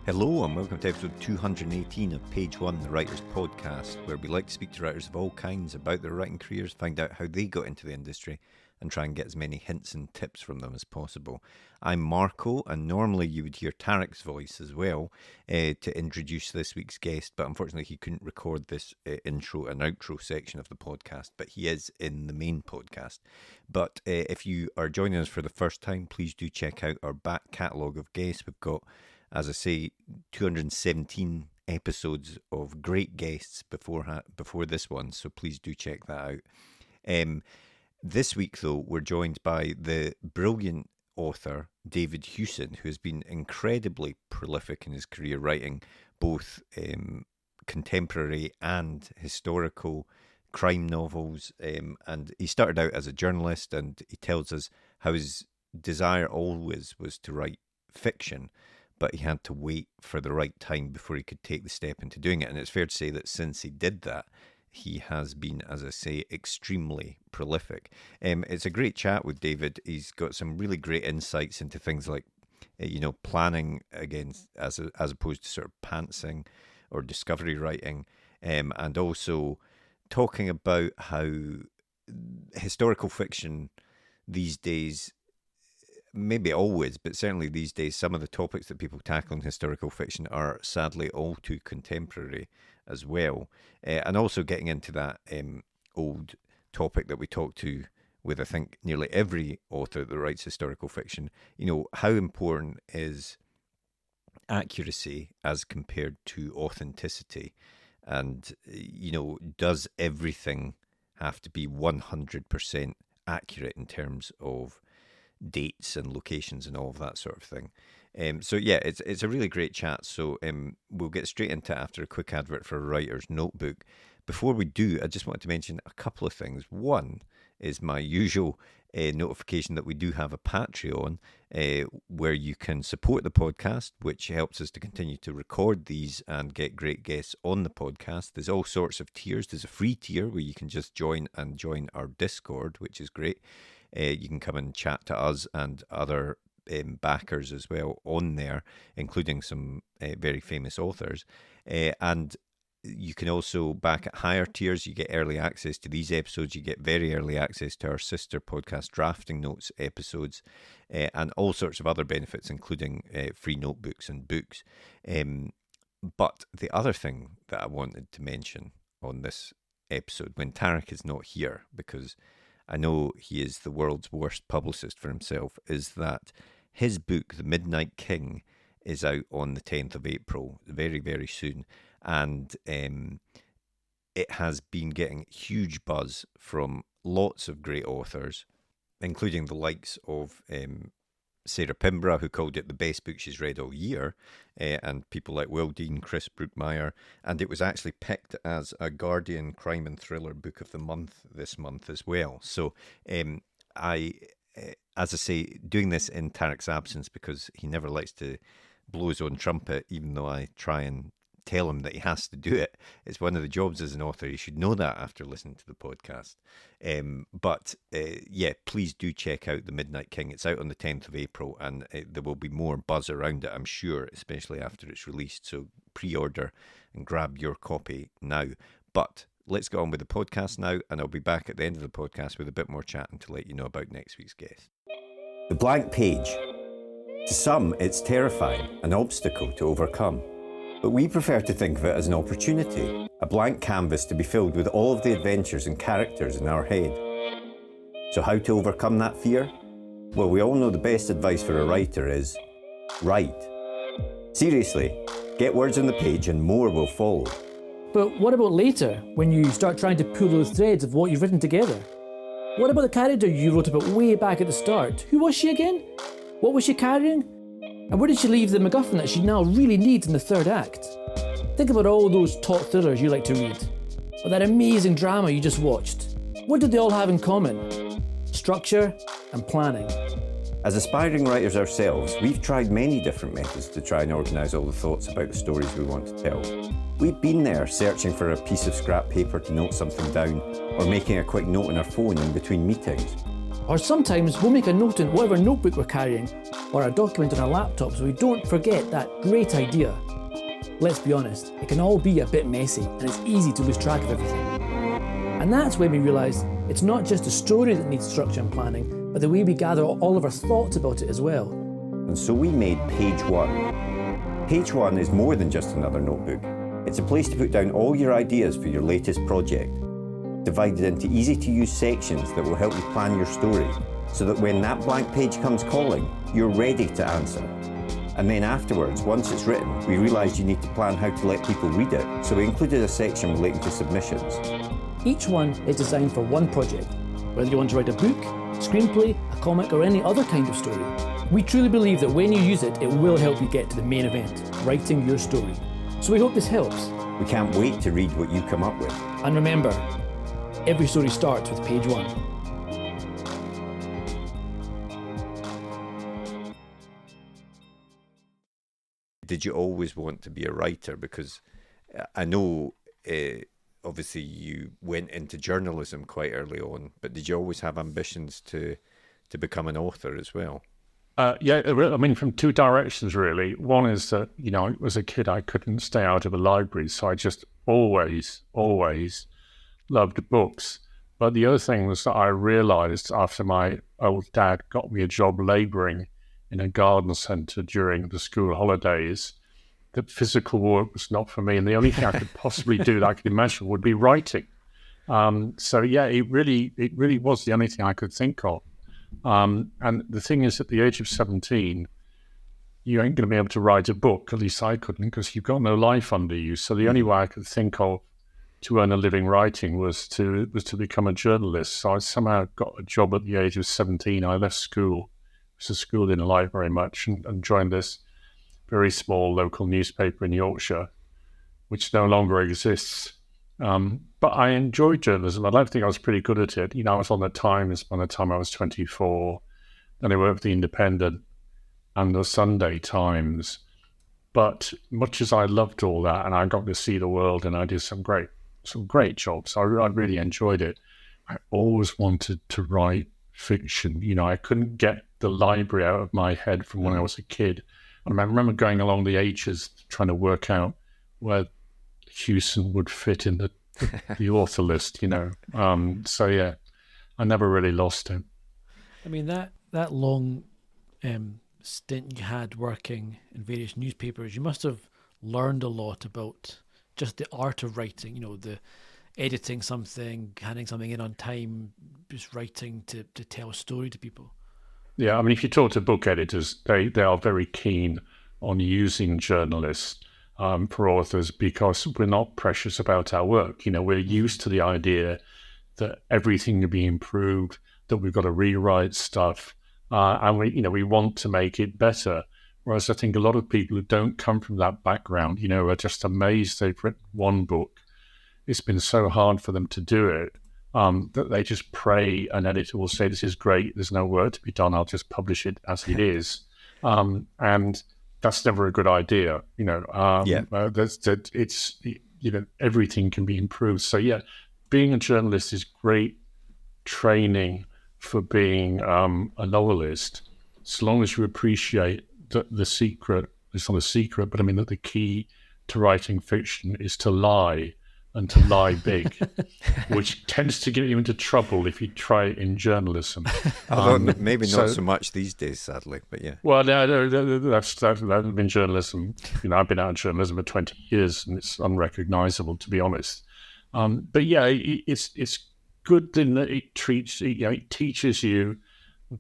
Hello and welcome to episode 218 of Page One, the Writers Podcast, where we like to speak to writers of all kinds about their writing careers, find out how they got into the industry, and try and get as many hints and tips from them as possible. I'm Marco, and normally you would hear Tarek's voice as well to introduce this week's guest, but unfortunately he couldn't record this intro and outro section of the podcast, but he is in the main podcast. But if you are joining us for the first time, please do check out our back catalogue of guests. We've got, as I say, 217 episodes of great guests before this one, so please do check that out. This week, though, we're joined by the brilliant author David Hewson, who has been incredibly prolific in his career, writing both contemporary and historical crime novels. And he started out as a journalist, and he tells us how his desire always was to write fiction, but he had to wait for the right time before he could take the step into doing it. And it's fair to say that since he did that, he has been, as I say, extremely prolific. It's a great chat with David. He's got some really great insights into things like, planning against as opposed to sort of pantsing or discovery writing, and also talking about how historical fiction these days, maybe always, but certainly these days, some of the topics that people tackle in historical fiction are sadly all too contemporary as well. And also getting into that old topic that we talk to with, I think, nearly every author that writes historical fiction, how important is accuracy as compared to authenticity? And, does everything have to be 100% accurate in terms of dates and locations and all of that sort of thing? So yeah, it's a really great chat. So we'll get straight into it after a quick advert for a writer's notebook. Before we do, I just wanted to mention a couple of things. One is my usual notification that we do have a Patreon where you can support the podcast, which helps us to continue to record these and get great guests on the podcast. There's all sorts of tiers. There's a free tier where you can just join our Discord, which is great. You can come and chat to us and other backers as well on there, including some very famous authors. And you can also back at higher tiers. You get early access to these episodes. You get very early access to our sister podcast Drafting Notes episodes, and all sorts of other benefits, including free notebooks and books. But the other thing that I wanted to mention on this episode, when Tarek is not here, because I know he is the world's worst publicist for himself, is that his book, The Midnight King, is out on the 10th of April, very, very soon. And it has been getting huge buzz from lots of great authors, including the likes of Sarah Pinborough, who called it the best book she's read all year, and people like Will Dean, Chris Brookmeyer, and it was actually picked as a Guardian Crime and Thriller Book of the Month this month as well. So as I say, doing this in Tarek's absence because he never likes to blow his own trumpet, even though I try and tell him that he has to do it. It's one of the jobs as an author. You should know that after listening to the podcast. But please do check out The Midnight King. It's out on the 10th of April, and there will be more buzz around it, I'm sure, especially after it's released. So pre-order and grab your copy now. But let's get on with the podcast now, and I'll be back at the end of the podcast with a bit more chatting to let you know about next week's guest. The blank page. To some, it's terrifying, an obstacle to overcome. But we prefer to think of it as an opportunity, a blank canvas to be filled with all of the adventures and characters in our head. So how to overcome that fear? Well, we all know the best advice for a writer is write. Seriously, get words on the page and more will follow. But what about later, when you start trying to pull those threads of what you've written together? What about the character you wrote about way back at the start? Who was she again? What was she carrying? And where did she leave the MacGuffin that she now really needs in the third act? Think about all those top thrillers you like to read, or that amazing drama you just watched. What did they all have in common? Structure and planning. As aspiring writers ourselves, we've tried many different methods to try and organise all the thoughts about the stories we want to tell. We've been there searching for a piece of scrap paper to note something down, or making a quick note on our phone in between meetings. Or sometimes we'll make a note in whatever notebook we're carrying or a document on our laptop so we don't forget that great idea. Let's be honest, it can all be a bit messy and it's easy to lose track of everything. And that's when we realised it's not just the story that needs structure and planning, but the way we gather all of our thoughts about it as well. And so we made Page One. Page One is more than just another notebook. It's a place to put down all your ideas for your latest project, divided into easy-to-use sections that will help you plan your story, so that when that blank page comes calling, you're ready to answer. And then afterwards, once it's written, we realised you need to plan how to let people read it, so we included a section relating to submissions. Each one is designed for one project, whether you want to write a book, screenplay, a comic, or any other kind of story. We truly believe that when you use it, it will help you get to the main event, writing your story. So we hope this helps. We can't wait to read what you come up with. And remember, every story starts with page one. Did you always want to be a writer? Because I know obviously you went into journalism quite early on, but did you always have ambitions to become an author as well? Yeah, I mean, from two directions, really. One is that, as a kid, I couldn't stay out of a library, so I just always loved books. But the other thing was that I realised after my old dad got me a job labouring in a garden centre during the school holidays, that physical work was not for me, and the only thing I could possibly do that I could imagine would be writing. So yeah, it really was the only thing I could think of. And the thing is, at the age of 17, you ain't going to be able to write a book. At least I couldn't, because you've got no life under you. So the only way I could think of to earn a living writing was to become a journalist. So I somehow got a job at the age of 17. I left school. I was at school didn't like very much, and joined this very small local newspaper in Yorkshire, which no longer exists. But I enjoyed journalism. I don't think I was pretty good at it. I was on the Times by the time I was 24. Then I worked for the Independent and the Sunday Times. But much as I loved all that, and I got to see the world, and I did some great jobs, I really enjoyed it. I always wanted to write fiction. I couldn't get the library out of my head from when I was a kid. And I remember going along the H's trying to work out where Hewson would fit in the author list, So yeah, I never really lost him. I mean, that long stint you had working in various newspapers, you must have learned a lot about just the art of writing, the editing something, handing something in on time, just writing to tell a story to people. Yeah, I mean, if you talk to book editors, they are very keen on using journalists for authors, because we're not precious about our work. We're used to the idea that everything can be improved, that we've got to rewrite stuff, and we want to make it better. Whereas I think a lot of people who don't come from that background, are just amazed they've written one book. It's been so hard for them to do it that they just pray an editor will say, "This is great. There's no work to be done. I'll just publish it as it is," and that's never a good idea. It's everything can be improved. So yeah, being a journalist is great training for being a novelist, so long as you appreciate that the secret, it's not a secret, but I mean that the key to writing fiction is to lie, and to lie big, which tends to get you into trouble if you try it in journalism. Although maybe not so much these days, sadly, but yeah. Well, no, that's been journalism. I've been out of journalism for 20 years, and it's unrecognisable, to be honest. But yeah, it's good in that it teaches you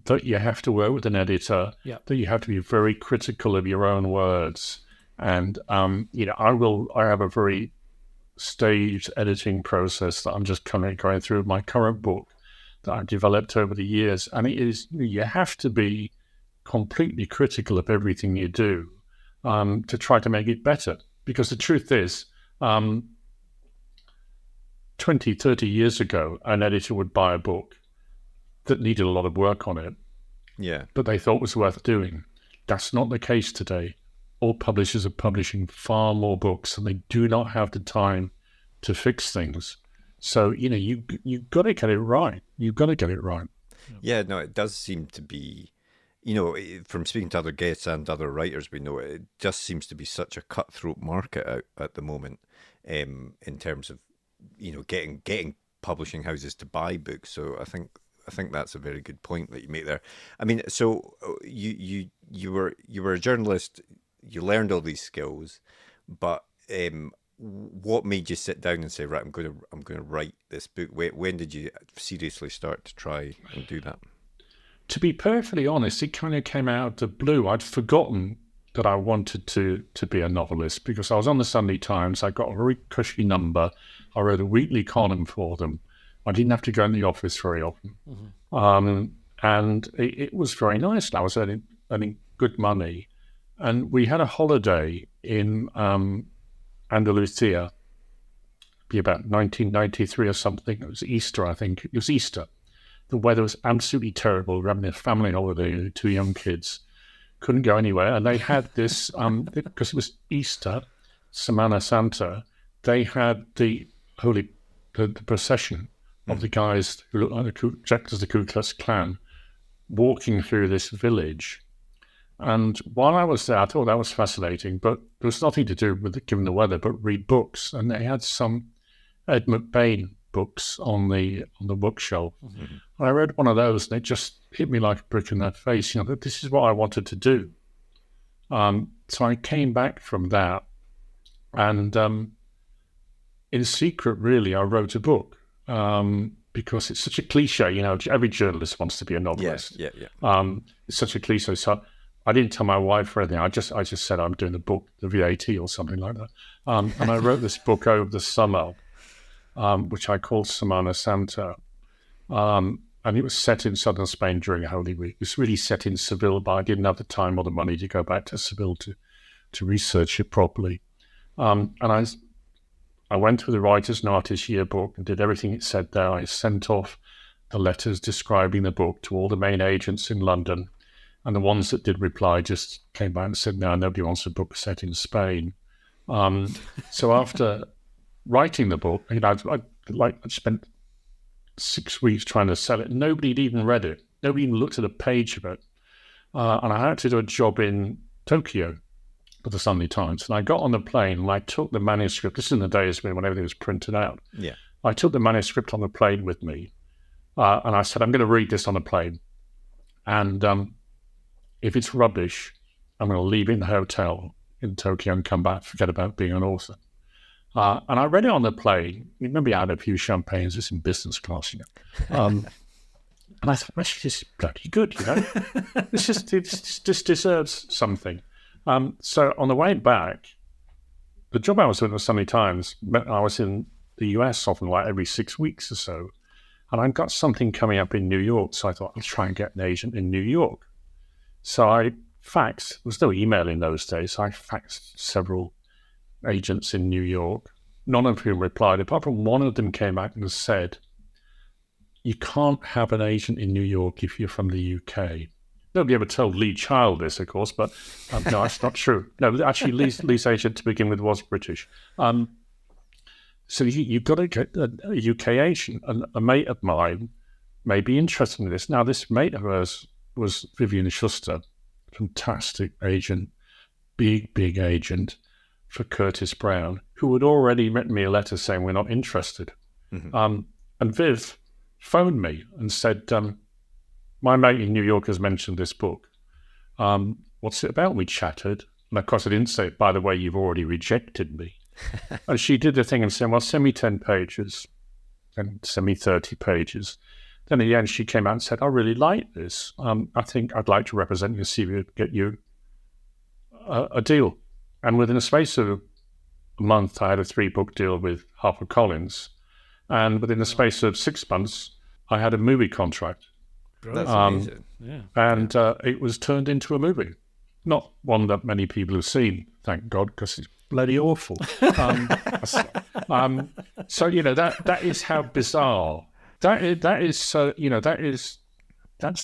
that you have to work with an editor, that you have to be very critical of your own words, and I have a very staged editing process that I'm just going through my current book that I've developed over the years, and it is, you have to be completely critical of everything you do to try to make it better, because the truth is 20, 30 years ago an editor would buy a book that needed a lot of work on it, but they thought was worth doing. That's not the case today. All publishers are publishing far more books, and they do not have the time to fix things. So, you've got to get it right. You've got to get it right. Yeah, no, it does seem to be, from speaking to other guests and other writers, we know it just seems to be such a cutthroat market out at the moment, in terms of, getting publishing houses to buy books. So I think that's a very good point that you make there. I mean, so you were a journalist, you learned all these skills, but what made you sit down and say, right, I'm going to write this book? When did you seriously start to try and do that? To be perfectly honest, it kind of came out of the blue. I'd forgotten that I wanted to be a novelist because I was on the Sunday Times. I got a very cushy number. I wrote a weekly column for them. I didn't have to go in the office very often. Mm-hmm. And it was very nice. I was earning good money. And we had a holiday in Andalusia, be about 1993 or something. It was Easter, I think. It was Easter. The weather was absolutely terrible. We were having a family holiday, 2 young kids. Couldn't go anywhere. And they had this, because it was Easter, Semana Santa, they had the procession of the guys who looked like the Ku Klux Klan walking through this village. And while I was there, I thought that was fascinating, but there was nothing to do with it, given the weather, but read books. And they had some Ed McBain books on the bookshelf. Mm-hmm. And I read one of those, and it just hit me like a brick in the face. That this is what I wanted to do. So I came back from that, and in secret, really, I wrote a book because it's such a cliche. Every journalist wants to be a novelist. Yeah. It's such a cliche. So I didn't tell my wife or anything. I just said I'm doing a book, the VAT or something like that. And I wrote this book over the summer, which I called Semana Santa. And it was set in southern Spain during Holy Week. It was really set in Seville, but I didn't have the time or the money to go back to Seville to research it properly. And I went through the Writers and Artists Yearbook and did everything it said there. I sent off the letters describing the book to all the main agents in London. And the ones that did reply just came back and said, no, nobody wants a book set in Spain. So after writing the book, I spent 6 weeks trying to sell it. Nobody had even read it. Nobody even looked at a page of it. And I had to do a job in Tokyo for the Sunday Times. And I got on the plane and I took the manuscript. This is in the days when everything was printed out. Yeah. I took the manuscript on the plane with me. And I said, I'm going to read this on the plane. And if it's rubbish, I'm going to leave it in the hotel in Tokyo and come back, forget about being an author. And I read it on the plane. Maybe I had a few champagnes. It's in business class, And I thought, this is bloody good, This deserves something. So on the way back, the job I was doing at the Sunday Times, I was in the US often like every 6 weeks or so. And I got something coming up in New York. So I thought, I'll try and get an agent in New York. So I faxed, there was no email in those days, so I faxed several agents in New York, none of whom replied, apart from one of them came back and said, you can't have an agent in New York if you're from the UK. Nobody ever told Lee Child this, of course, but no, that's not true. No, actually, Lee's agent to begin with was British. So you've got to get a UK agent, and a mate of mine may be interested in this. Now, this mate of hers was Vivian Schuster, fantastic agent, big agent for Curtis Brown, who had already written me a letter saying we're not interested. Mm-hmm. And Viv phoned me and said, my mate in New York has mentioned this book. What's it about? We chatted. And of course I didn't say, by the way, you've already rejected me. And she did the thing and said, well, send me 10 pages and send me 30 pages. Then at the end, she came out and said, I really like this. I think I'd like to represent you, see if we could get you a deal. And within a space of a month, I had a 3-book deal with HarperCollins. And within the space of 6 months, I had a movie contract. That's amazing. Yeah. And it was turned into a movie. Not one that many people have seen, thank God, because it's bloody awful. So, that is how bizarre. That's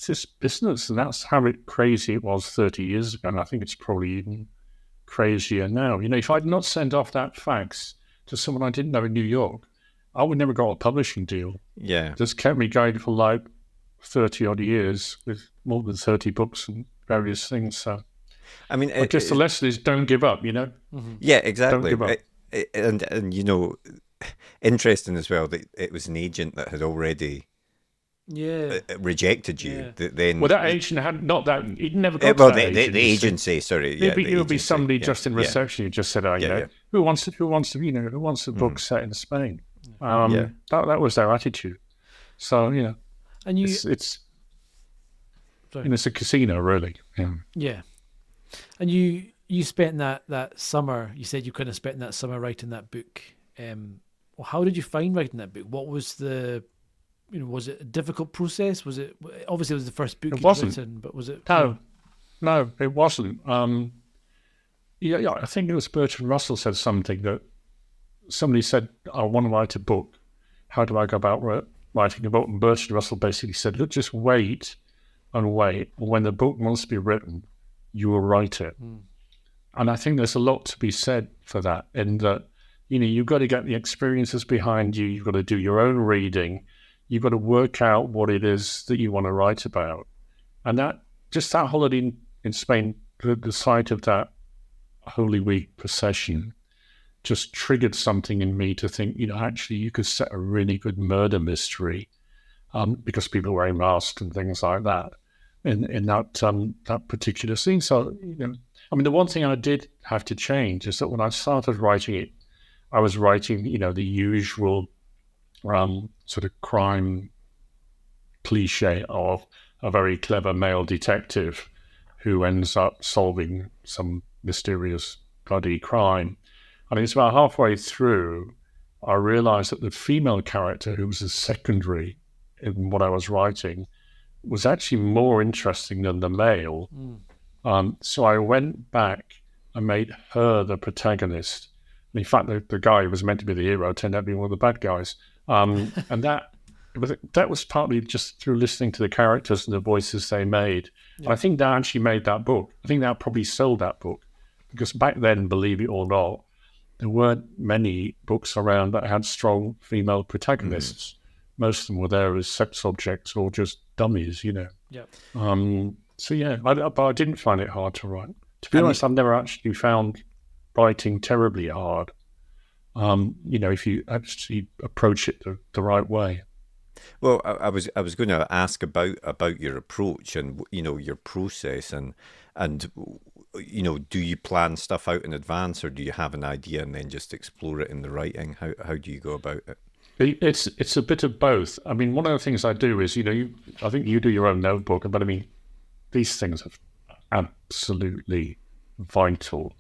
just business, and that's how crazy it was 30 years ago, and I think it's probably even crazier now. If I'd not sent off that fax to someone I didn't know in New York, I would never got a publishing deal. Yeah. Just kept me going for like 30 odd years with more than 30 books and various things. So I mean, I guess the lesson is don't give up, Yeah, exactly. Don't give up. And interesting as well that it was an agent that had already rejected you. Yeah. That then, Well, that agent had not that. He never got well, to that agent. the agency, sorry, It would be agency, somebody yeah, just in reception who just said, yeah. who wants a book set in Spain? That was their attitude. So And you, it's Sorry. it's a casino, really. Yeah. yeah, and you spent that summer. You said you couldn't have spent that summer writing that book. Well, how did you find writing that book? What was was it a difficult process? Was it obviously it was the first book It you'd wasn't. written, but was it? No, it wasn't. I think it was Bertrand Russell said something that somebody said, I want to write a book. How do I go about writing a book? And Bertrand Russell basically said, look, just wait and wait. And when the book wants to be written, you will write it. And I think there's a lot to be said for that, in that, you've got to get the experiences behind you. You've got to do your own reading. You've got to work out what it is that you want to write about. And that holiday in Spain, the sight of that Holy Week procession just triggered something in me to think, actually you could set a really good murder mystery, because people wearing masks and things like that in that particular scene. So, the one thing I did have to change is that when I started writing it, I was writing, the usual sort of crime cliche of a very clever male detective who ends up solving some mysterious bloody crime. And it's about halfway through, I realized that the female character, who was a secondary in what I was writing, was actually more interesting than the male. So I went back and made her the protagonist. And in fact, the guy who was meant to be the hero turned out to be one of the bad guys. And that was partly just through listening to the characters and the voices they made. Yeah. And I think that actually made that book. I think that probably sold that book. Because back then, believe it or not, there weren't many books around that had strong female protagonists. Most of them were there as sex objects or just dummies, Yeah. But I didn't find it hard to write. To be honest, I've never actually found writing terribly hard. If you actually approach it the right way. Well, I was going to ask about your approach and your process and do you plan stuff out in advance, or do you have an idea and then just explore it in the writing? How do you go about it? It's a bit of both. One of the things I do is I think you do your own notebook, but these things are absolutely vital.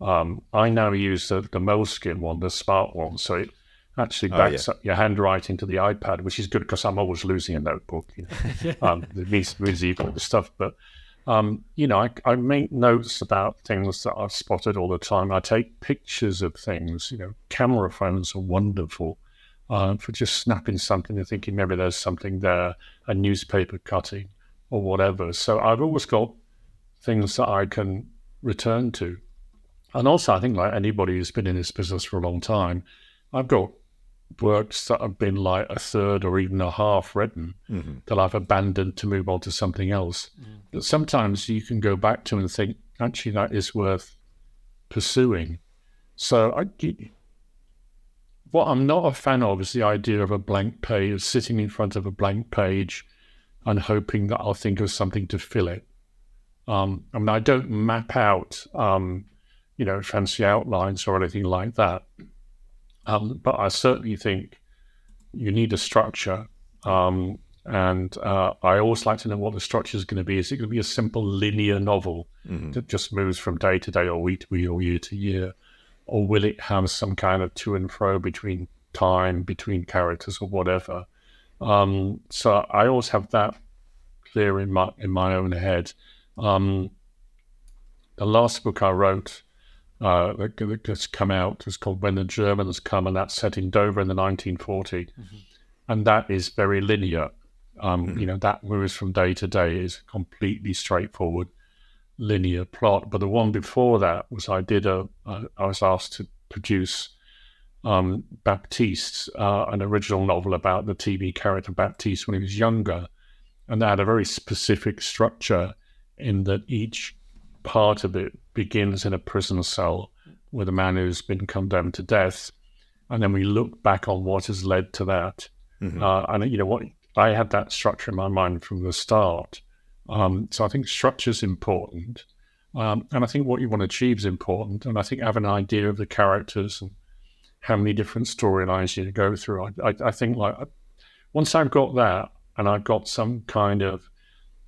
I now use the Moleskine one, the smart one, so it actually backs up your handwriting to the iPad, which is good because I'm always losing a notebook. It means you've got the stuff, but I make notes about things that I've spotted all the time. I take pictures of things. Camera phones are wonderful for just snapping something and thinking maybe there's something there, a newspaper cutting or whatever. So I've always got things that I can return to. And also, I think like anybody who's been in this business for a long time, I've got works that have been like a third or even a half written that I've abandoned to move on to something else. But sometimes you can go back to and think, actually, that is worth pursuing. So what I'm not a fan of is the idea of a blank page, of sitting in front of a blank page and hoping that I'll think of something to fill it. I don't map out fancy outlines or anything like that. But I certainly think you need a structure. And I always like to know what the structure is going to be. Is it going to be a simple linear novel that just moves from day to day or week to week or year to year? Or will it have some kind of to and fro between time, between characters or whatever? So I always have that clear in my own head. The last book I wrote that's come out is called When the Germans Come, and that's set in Dover in the 1940s. And that is very linear. That moves from day to day, is completely straightforward, linear plot. But the one before that was I was asked to produce Baptiste, an original novel about the TV character Baptiste when he was younger. and they had a very specific structure in that each part of it begins in a prison cell with a man who's been condemned to death, and then we look back on what has led to that. And you know what, I had that structure in my mind from the start. So I think structure is important, and I think what you want to achieve is important, and I think have an idea of the characters and how many different storylines you go through. I think like once I've got that, and I've got some kind of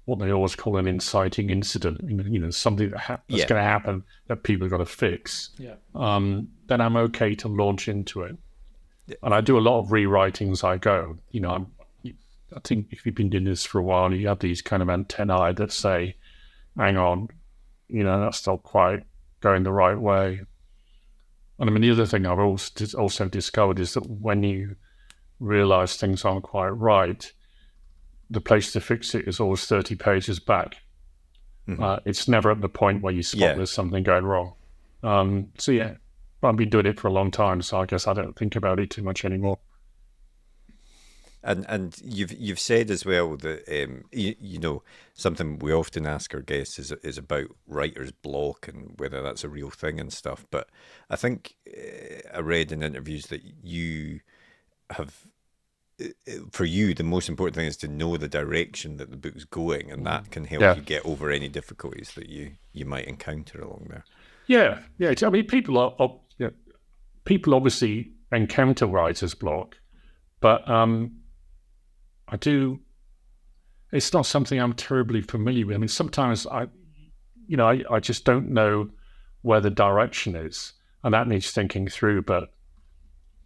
what they always call an inciting incident, you know, something that's going to happen that people have got to fix, then I'm okay to launch into it. And I do a lot of rewriting as I go. You know, I think if you've been doing this for a while, you have these kind of antennae that say, hang on, you know, that's not quite going the right way. And I mean, the other thing I've also discovered is that when you realize things aren't quite right, the place to fix it is always 30 pages back. It's never at the point where you spot there's something going wrong. So yeah, I've been doing it for a long time, so I guess I don't think about it too much anymore. And you've said as well that you know, something we often ask our guests is about writer's block and whether that's a real thing and stuff. But I think I read in interviews that you have, for you, the most important thing is to know the direction that the book's going, and that can help you get over any difficulties that you might encounter along there. Yeah. I mean, people obviously encounter writer's block, but it's not something I'm terribly familiar with. I mean, sometimes I just don't know where the direction is, and that needs thinking through, but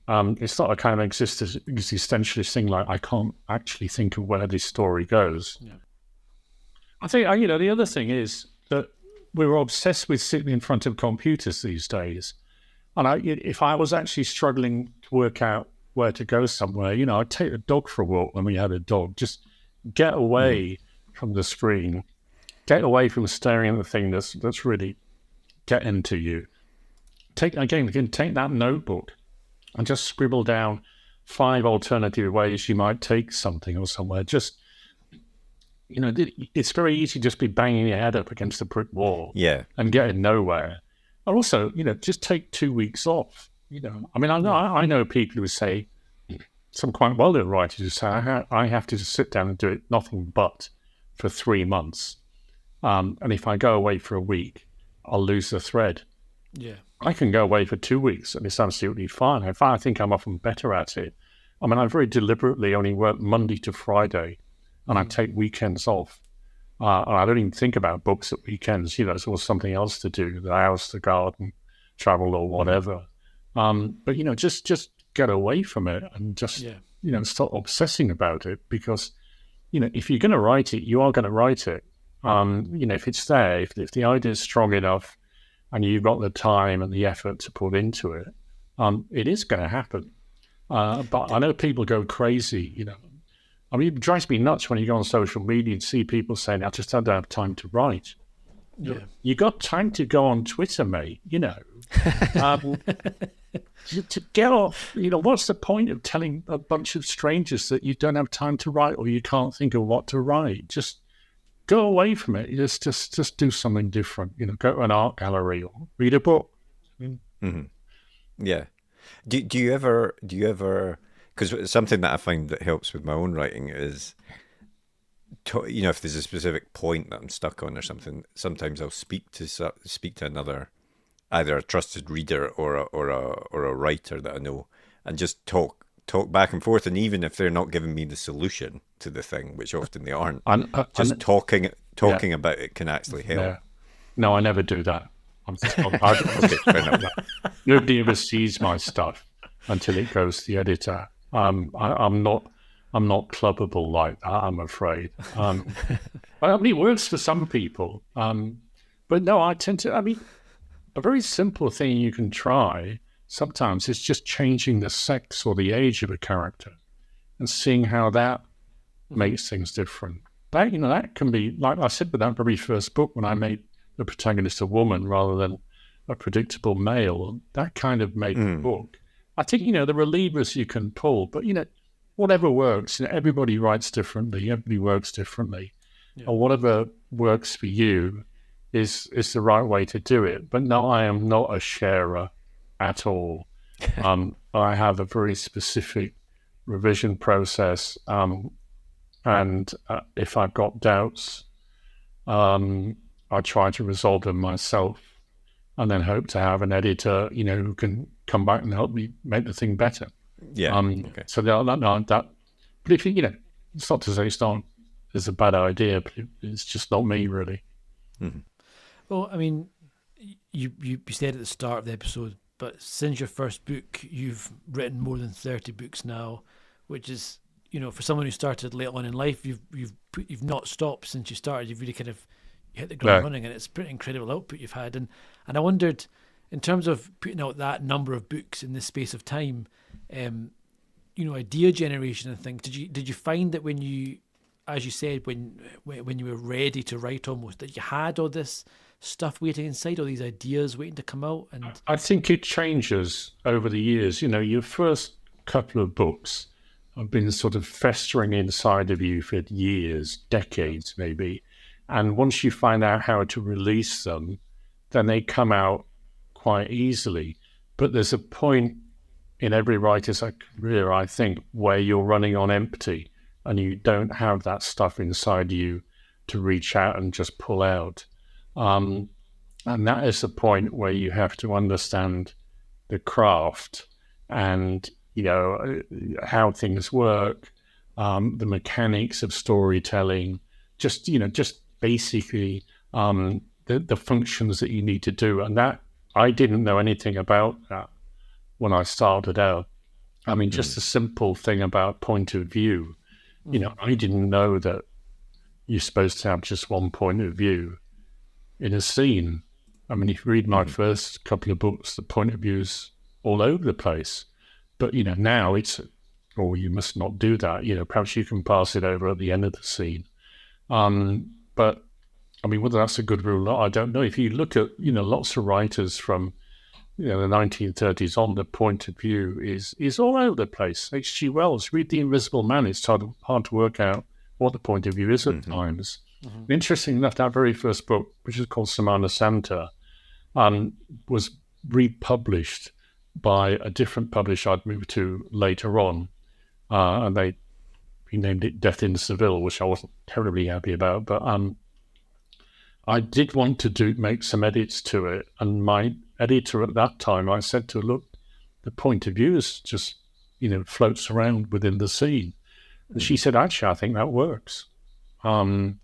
it's not a kind of existentialist thing like I can't actually think of where this story goes. Yeah. I think, the other thing is that we're obsessed with sitting in front of computers these days. And if I was actually struggling to work out where to go somewhere, I'd take the dog for a walk when we had a dog. Just get away from the screen. Get away from staring at the thing that's really getting to you. Take that notebook and just scribble down 5 alternative ways you might take something or somewhere. Just, it's very easy to just be banging your head up against a brick wall and getting nowhere. Or also, just take 2 weeks off. I mean, I know people who say, some quite well-known writers who say, I have to just sit down and do it nothing but for 3 months. And if I go away for a week, I'll lose the thread. Yeah. I can go away for 2 weeks and it's absolutely fine. In fact, I think I'm often better at it. I mean, I very deliberately only work Monday to Friday and I take weekends off. And I don't even think about books at weekends. It's always something else to do, the house, the garden, travel or whatever. But, just get away from it and just, stop obsessing about it because, if you're going to write it, you are going to write it. If it's there, if the idea is strong enough and you've got the time and the effort to put into it, it is going to happen. But I know people go crazy, I mean, it drives me nuts when you go on social media and see people saying, I just don't have time to write. Yeah. You got time to go on Twitter, mate, to get off, what's the point of telling a bunch of strangers that you don't have time to write or you can't think of what to write? Just go away from it. Just do something different. Go to an art gallery or read a book. Mm-hmm. Yeah. Do you ever? Because something that I find that helps with my own writing is, if there's a specific point that I'm stuck on or something, sometimes I'll speak to another, either a trusted reader or a writer that I know, and just talk back and forth. And even if they're not giving me the solution to the thing, which often they aren't, talking about it can actually help. Yeah. No, I never do that. Nobody ever sees my stuff until it goes to the editor. I'm not clubbable like that, I'm afraid. I mean, it works for some people. But no, I tend to, a very simple thing you can try sometimes is just changing the sex or the age of a character and seeing how that makes things different. That can be, like I said with that very first book, when I made the protagonist a woman rather than a predictable male, that kind of made the book. I think, there are levers you can pull, but, whatever works. Everybody writes differently. Everybody works differently. Yeah. Or whatever works for you is the right way to do it. But no, I am not a sharer at all. I have a very specific revision process. And if I've got doubts, I try to resolve them myself, and then hope to have an editor, who can come back and help me make the thing better. Yeah. Okay. So that. But if it's not to say it's a bad idea, but it's just not me really. Mm-hmm. Well, I mean, you said at the start of the episode, but since your first book, you've written more than 30 books now, which is, for someone who started late on in life, you've not stopped since you started. You've really kind of hit the ground running, and it's pretty incredible output you've had. And I wondered, in terms of putting out that number of books in this space of time, idea generation and things. Did you find that when you, as you said, when you were ready to write almost, that you had all this stuff waiting inside, all these ideas waiting to come out? And I think it changes over the years. Your first couple of books have been sort of festering inside of you for years, decades maybe. And once you find out how to release them, then they come out quite easily. But there's a point in every writer's career, I think, where you're running on empty and you don't have that stuff inside you to reach out and just pull out. And that is the point where you have to understand the craft and, how things work, the mechanics of storytelling, just basically the functions that you need to do. And that, I didn't know anything about that when I started out. I mean, just a simple thing about point of view. I didn't know that you're supposed to have just one point of view in a scene. I mean, if you read my first couple of books, the point of view is all over the place. But, now it's, you must not do that. Perhaps you can pass it over at the end of the scene. But, I mean, whether that's a good rule or not, I don't know. If you look at, lots of writers from, the 1930s on, the point of view is all over the place. H.G. Wells, read The Invisible Man. It's hard to work out what the point of view is at times. Mm-hmm. Interesting enough, that very first book, which is called Semana Santa, was republished by a different publisher I'd moved to later on. And they renamed it Death in Seville, which I wasn't terribly happy about. But I did want to make some edits to it. And my editor at that time, I said to her, look, the point of view is just, floats around within the scene. And she said, actually, I think that works. You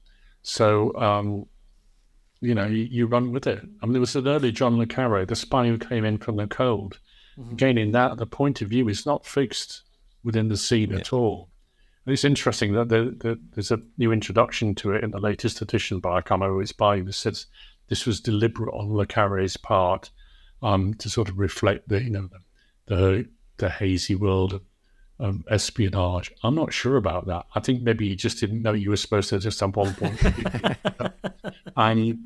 run with it. I mean, there was an early John le Carré, The Spy Who Came In From the Cold. Mm-hmm. Again, in that, the point of view is not fixed within the scene at all. And it's interesting that there's a new introduction to it in the latest edition by, I can't remember who it's by, who says this was deliberate on le Carré's part to sort of reflect the hazy world of espionage. I'm not sure about that. I think maybe you just didn't know you were supposed to just have one point of view.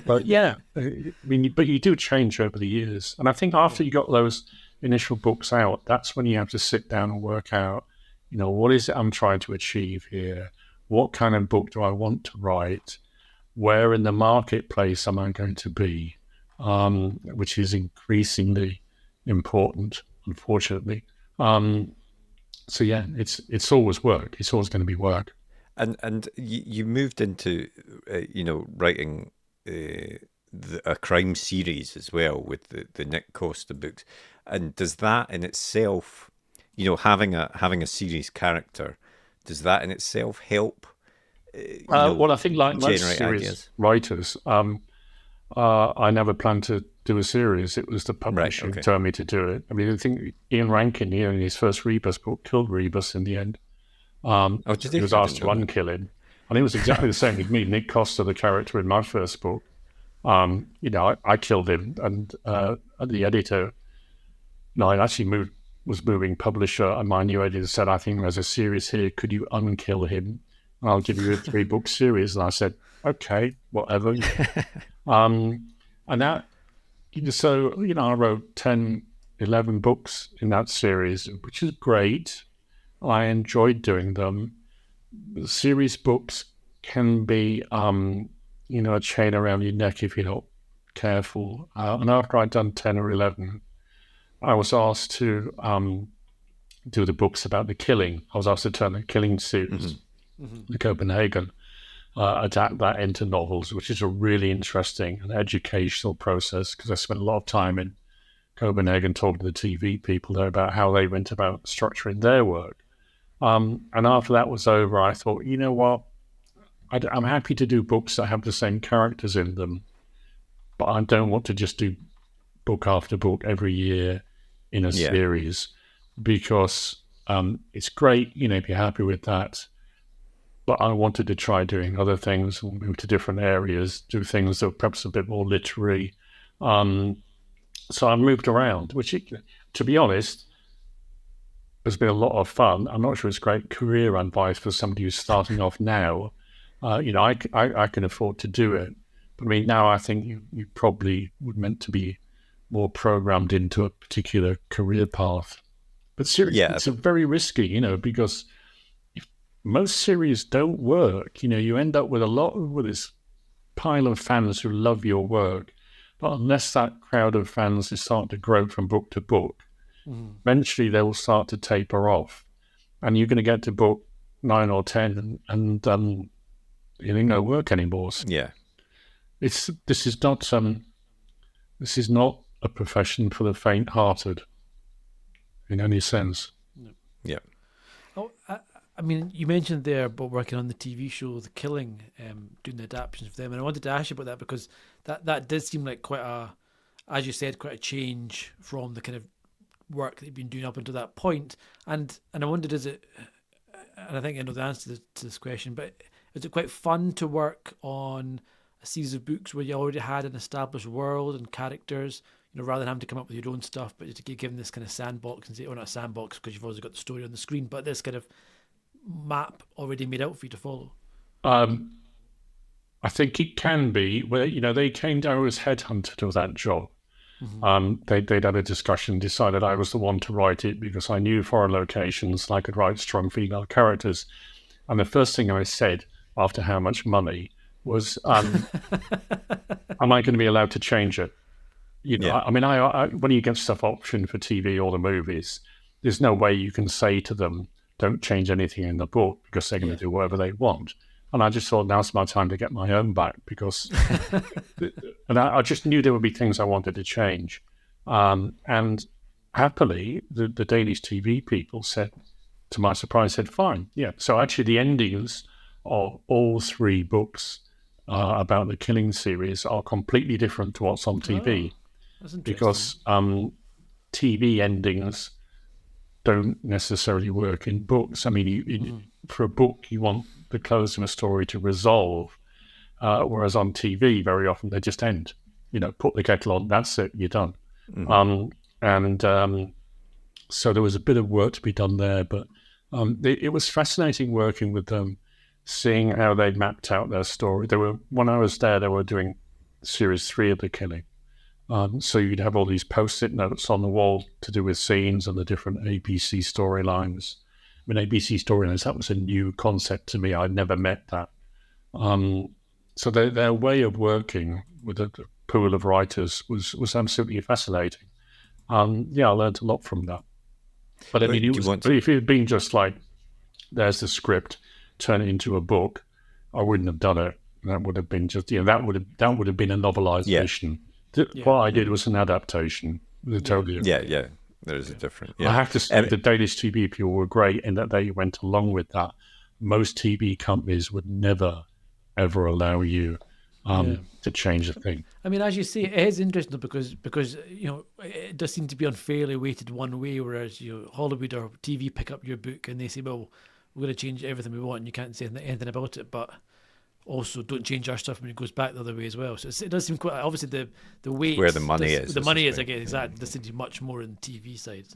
But yeah, I mean, but you do change over the years. And I think after you got those initial books out, that's when you have to sit down and work out, what is it I'm trying to achieve here? What kind of book do I want to write? Where in the marketplace am I going to be? Which is increasingly important, unfortunately. So yeah, it's always work. It's always going to be work. And you moved into writing a crime series as well with the Nic Costa books. And does that in itself, having a series character, does that in itself help? Well, I think like most series ideas? Writers, I never planned to do a series. It was the publisher who told me to do it. I mean, I think Ian Rankin, in his first Rebus book, killed Rebus in the end. He was asked to unkill him. And it was exactly the same with me. Nic Costa, the character in my first book, I killed him. And the editor, I actually was moving publisher, and my new editor said, I think there's a series here. Could you unkill him? And I'll give you a 3-book series. And I said, okay, whatever. And that, I wrote 10, 11 books in that series, which is great. I enjoyed doing them. The series books can be, a chain around your neck if you're not careful. And after I'd done 10 or 11, I was asked to do the books about the killing. I was asked to turn the killing series, the Copenhagen, adapt that into novels, which is a really interesting and educational process, because I spent a lot of time in Copenhagen talking to the TV people there about how they went about structuring their work. And after that was over, I thought, you know what? I'm happy to do books that have the same characters in them, but I don't want to just do book after book every year in a series, because it's great, if you're happy with that. But I wanted to try doing other things, move to different areas, do things that were perhaps a bit more literary. So I moved around, which, to be honest, has been a lot of fun. I'm not sure it's great career advice for somebody who's starting off now. I can afford to do it. But I mean, now I think you probably would meant to be more programmed into a particular career path. But seriously, it's very risky, because most series don't work. You end up with with this pile of fans who love your work. But unless that crowd of fans is starting to grow from book to book, eventually they will start to taper off. And you're going to get to book 9 or 10 and you ain't no work anymore. Yeah. This is not a profession for the faint-hearted in any sense. Yeah. Oh, I mean, you mentioned there about working on the TV show The Killing, doing the adaptations for them, and I wanted to ask you about that, because that did seem like quite a change from the kind of work that you've been doing up until that point. And I wondered, and I think I know the answer to this question, but is it quite fun to work on a series of books where you already had an established world and characters, rather than having to come up with your own stuff, but to get given this kind of sandbox and say, not a sandbox because you've always got the story on the screen, but this kind of map already made out for you to follow? I think it can be. Well, they came down as headhunted to that job. They'd had a discussion, decided I was the one to write it because I knew foreign locations and I could write strong female characters. And the first thing I said after how much money was, am I going to be allowed to change it? I mean, when you get stuff optioned for TV or the movies, there's no way you can say to them, don't change anything in the book, because they're going to do whatever they want. And I just thought, now's my time to get my own back, because and I just knew there would be things I wanted to change. And happily, the Danish TV people said, to my surprise, fine. Yeah. So actually the endings of all 3 books about the Killing series are completely different to what's on TV. That's interesting. Because TV endings don't necessarily work in books. I mean, for a book, you want the close of a story to resolve, whereas on TV, very often they just end. Put the kettle on, that's it, you're done. So there was a bit of work to be done there, but it was fascinating working with them, seeing how they mapped out their story. When I was there, they were doing series 3 of The Killing. So you'd have all these post-it notes on the wall to do with scenes and the different ABC storylines. I mean, ABC storylines, that was a new concept to me. I'd never met that. So their way of working with a pool of writers was absolutely fascinating. I learned a lot from that. But I mean, if it had been just like, there's the script, turn it into a book, I wouldn't have done it. That would have been just, that would have been a novelization. What I did was an adaptation. Totally. Yeah. There's a different. Yeah. I have to say, the Danish TV people were great in that they went along with that. Most TV companies would never, ever allow you to change a thing. I mean, as you say, it is interesting because it does seem to be unfairly weighted one way, whereas Hollywood or TV pick up your book and they say, well, we're going to change everything we want and you can't say anything about it, but also don't change our stuff when it goes back the other way as well. So it does seem quite, obviously the weight where the money is. The money is, I guess, exactly. This seems to be much more in the TV side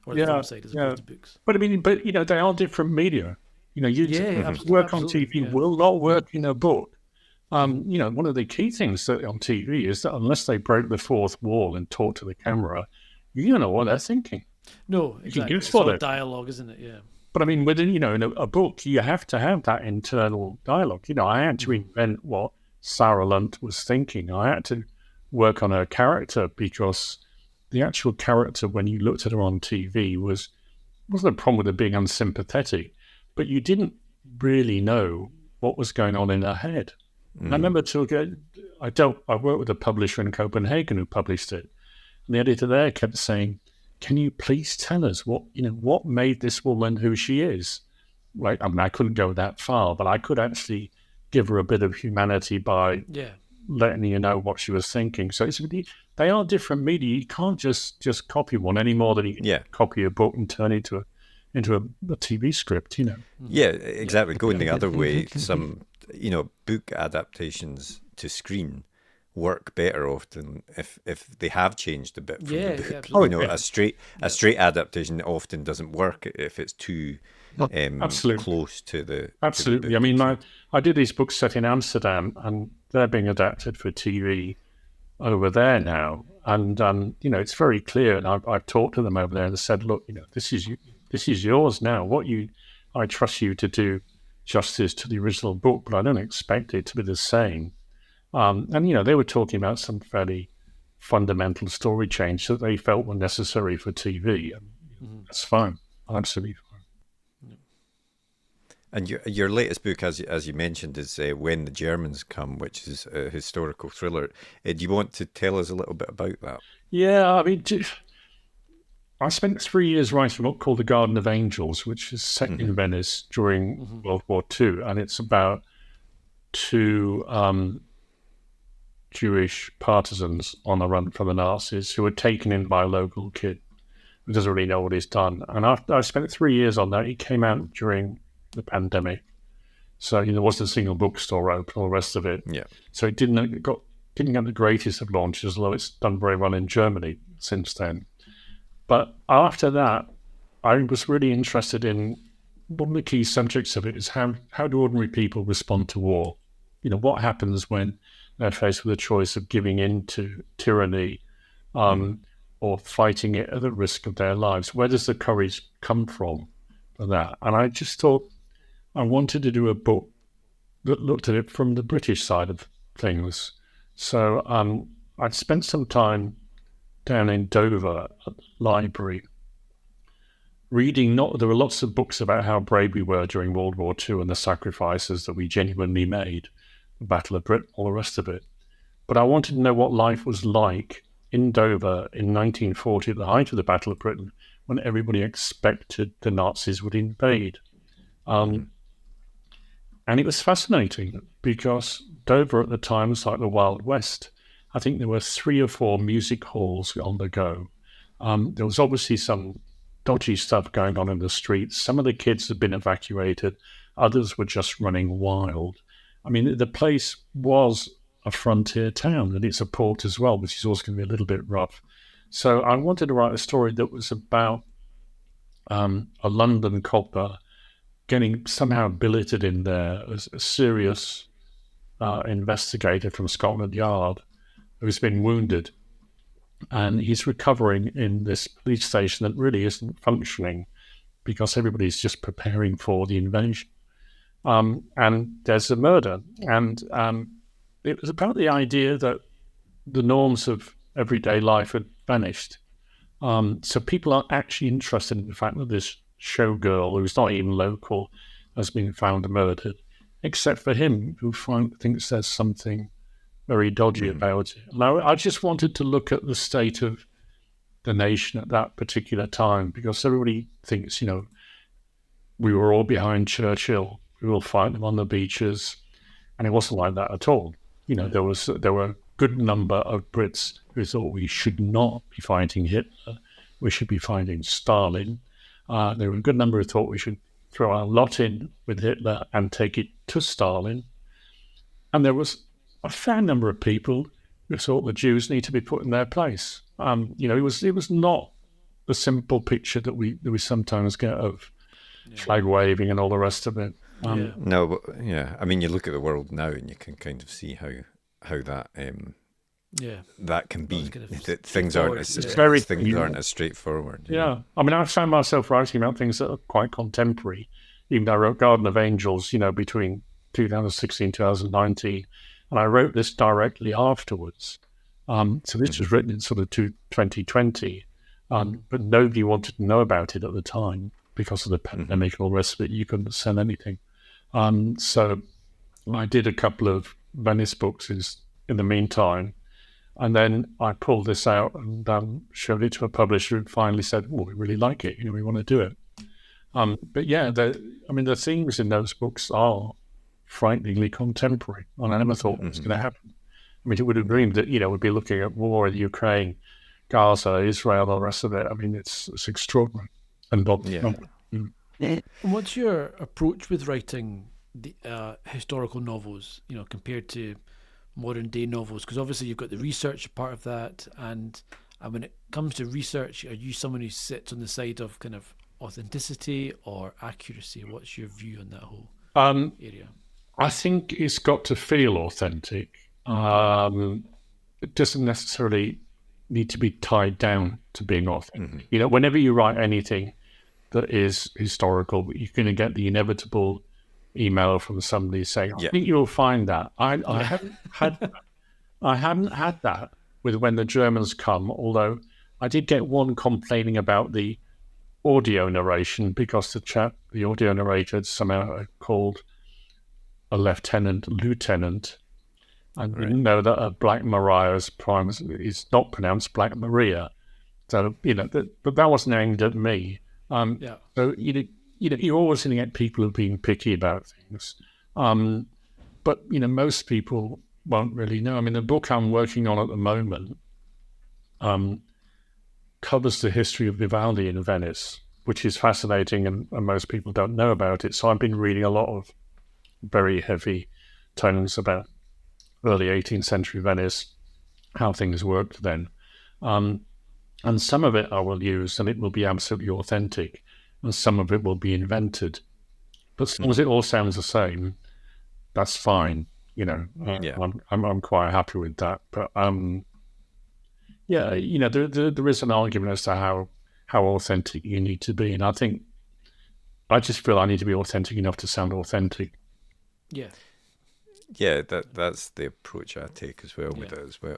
or the film side as opposed to books. But I mean, they are different media. Work on TV will not work in a book. One of the key things that on TV is that unless they break the fourth wall and talk to the camera, you don't know what they're thinking. No, exactly. It's all dialogue, isn't it? Yeah. But I mean, within, in a book, you have to have that internal dialogue. I had to invent what Sarah Lunt was thinking. I had to work on her character, because the actual character, when you looked at her on TV, wasn't a problem with her being unsympathetic, but you didn't really know what was going on in her head. And I remember I worked with a publisher in Copenhagen who published it, and the editor there kept saying, "Can you please tell us what made this woman who she is?" Like, I mean, I couldn't go that far, but I could actually give her a bit of humanity by letting you know what she was thinking. So they are different media. You can't just copy one any more than you can copy a book and turn it into a TV script. Yeah, exactly. Going the other way, some book adaptations to screen work better often if they have changed a bit from the book. A straight adaptation often doesn't work if it's too close to the absolutely. To the book. I mean, I did these books set in Amsterdam, and they're being adapted for TV over there now, and it's very clear. And I've talked to them over there and said, look, this is yours now. I trust you to do justice to the original book, but I don't expect it to be the same. And they were talking about some fairly fundamental story change that they felt were necessary for TV. And that's fine, absolutely fine. And your latest book, as you mentioned, is When the Germans Come, which is a historical thriller. Do you want to tell us a little bit about that? Yeah, I mean, I spent 3 years writing a book called The Garden of Angels, which is set in Venice during World War II, and it's about two Jewish partisans on the run from the Nazis who were taken in by a local kid who doesn't really know what he's done. And I spent 3 years on that. It came out during the pandemic, so there wasn't a single bookstore open, all the rest of it. Yeah. So it didn't get the greatest of launches, although it's done very well in Germany since then. But after that, I was really interested in one of the key subjects of it is how do ordinary people respond to war? What happens when they're faced with a choice of giving in to tyranny or fighting it at the risk of their lives? Where does the courage come from for that? And I just thought I wanted to do a book that looked at it from the British side of things. So I'd spent some time down in Dover at the library reading. There were lots of books about how brave we were during World War II and the sacrifices that we genuinely made, the Battle of Britain, all the rest of it. But I wanted to know what life was like in Dover in 1940 at the height of the Battle of Britain, when everybody expected the Nazis would invade. And it was fascinating because Dover at the time was like the Wild West. I think there were 3 or 4 music halls on the go. There was obviously some dodgy stuff going on in the streets. Some of the kids had been evacuated. Others were just running wild. I mean, the place was a frontier town, and it's a port as well, which is also going to be a little bit rough. So I wanted to write a story that was about a London copper getting somehow billeted in there as a serious investigator from Scotland Yard who's been wounded. And he's recovering in this police station that really isn't functioning because everybody's just preparing for the invasion. And there's a murder. And it was about the idea that the norms of everyday life had vanished. So people are actually interested in the fact that this showgirl, who's not even local, has been found murdered, except for him, who thinks there's something very dodgy about it. Now, I just wanted to look at the state of the nation at that particular time, because everybody thinks, we were all behind Churchill, we will fight them on the beaches, and it wasn't like that at all. There were a good number of Brits who thought we should not be fighting Hitler, we should be fighting Stalin. There were a good number who thought we should throw our lot in with Hitler and take it to Stalin. And there was a fair number of people who thought the Jews need to be put in their place. It was not the simple picture that we sometimes get of flag waving and all the rest of it. No, but I mean, you look at the world now and you can kind of see how that that can be. Kind of That things aren't as straightforward. aren't as straightforward. Yeah. I mean, I found myself writing about things that are quite contemporary. Even though I wrote Garden of Angels, between 2016 2019, and I wrote this directly afterwards. So this was written in sort of 2020, but nobody wanted to know about it at the time because of the pandemic and all the rest of it. You couldn't sell anything. So I did a couple of Venice books in the meantime, and then I pulled this out and showed it to a publisher who finally said, "Well, we really like it. We want to do it." But yeah, the themes in those books are frighteningly contemporary, and I never thought it was going to happen. I mean, who would have dreamed that, we'd be looking at war in Ukraine, Gaza, Israel, all the rest of it. I mean, it's extraordinary. And what's your approach with writing the historical novels, compared to modern day novels? Because obviously you've got the research part of that, and when it comes to research, are you someone who sits on the side of kind of authenticity or accuracy? What's your view on that whole area? I think it's got to feel authentic. It doesn't necessarily need to be tied down to being authentic. Whenever you write anything that is historical, you're going to get the inevitable email from somebody saying, "I think you'll find that." I haven't had that with When the Germans Come, although I did get one complaining about the audio narration because the audio narrator had somehow called a lieutenant, and didn't know that a Black Maria's prime is not pronounced Black Maria. So, but that wasn't aimed at me. So, you're always going to get people who are being picky about things. But, most people won't really know. I mean, the book I'm working on at the moment covers the history of Vivaldi in Venice, which is fascinating, and most people don't know about it. So I've been reading a lot of very heavy tones about early 18th century Venice, how things worked then. And some of it I will use, and it will be absolutely authentic, and some of it will be invented. But as long as it all sounds the same, that's fine. I'm quite happy with that. But there is an argument as to how authentic you need to be, and I just feel I need to be authentic enough to sound authentic. Yeah, that's the approach I take as well with it as well.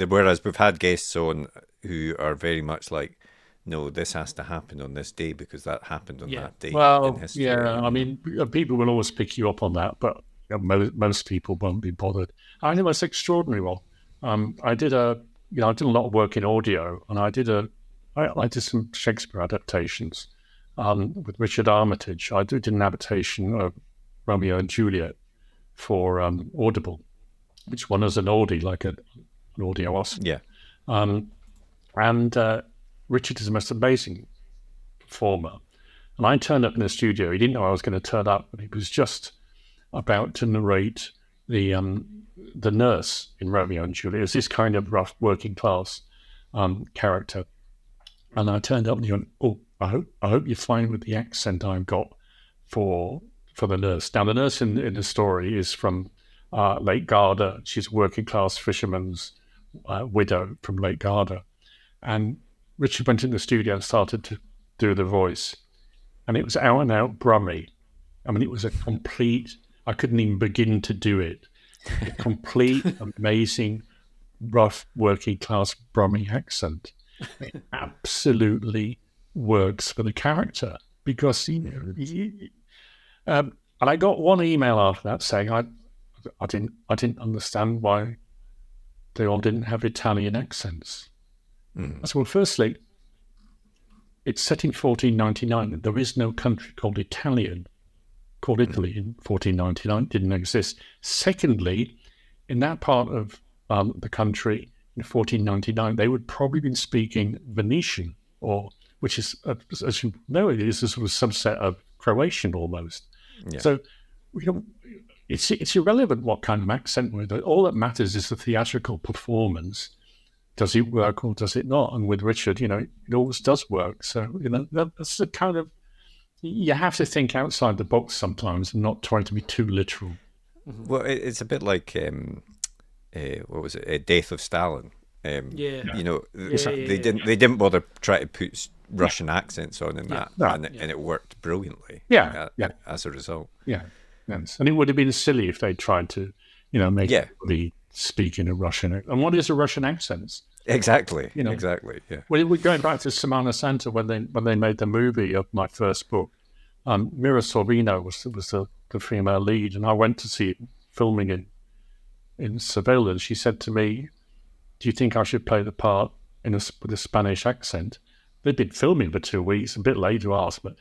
Whereas we've had guests on who are very much like, no, this has to happen on this day because that happened on that day in history. Yeah, I mean, people will always pick you up on that, but most people won't be bothered. I think it's extraordinary. Well, I did a lot of work in audio, and I did some Shakespeare adaptations with Richard Armitage. I did an adaptation of Romeo and Juliet for Audible, which won us an Audie, like an audio Oscar. Yeah. And Richard is the most amazing performer. And I turned up in the studio. He didn't know I was going to turn up, but he was just about to narrate the nurse in Romeo and Juliet. It was this kind of rough working class character. And I turned up and he went, "Oh, I hope you're fine with the accent I've got for the nurse." Now, the nurse in the story is from Lake Garda. She's a working class fisherman's widow from Lake Garda. And Richard went in the studio and started to do the voice. And it was out and out Brummie. I mean, it was a complete, I couldn't even begin to do it. A complete, amazing, rough working class Brummie accent. It absolutely works for the character because, and I got one email after that saying I didn't understand why they all didn't have Italian accents. I said, well, firstly, it's set in 1499. There is no country called Italy in 1499. It didn't exist. Secondly, in that part of the country in 1499, they would probably been speaking Venetian, which is, as you know, it is a sort of subset of Croatian almost. Yeah. So it's irrelevant what kind of accent we're doing. All that matters is the theatrical performance. Does it work or does it not? And with Richard, it always does work. So, that's the kind of, you have to think outside the box sometimes and not try to be too literal. Well, it's a bit like what was it? Death of Stalin. Yeah. You know, Yeah. they didn't bother trying to put Russian accents on in that, No. and it worked brilliantly. Yeah. As a result. Yeah. Yes. And it would have been silly if they tried to, make everybody speak in a Russian. And what is a Russian accent? Exactly. Exactly. Yeah. Well, we're going back to Semana Santa when they made the movie of my first book. Mira Sorvino was the female lead, and I went to see it filming in Seville. And she said to me, "Do you think I should play the part with a Spanish accent?" They'd been filming for 2 weeks. A bit late to ask, but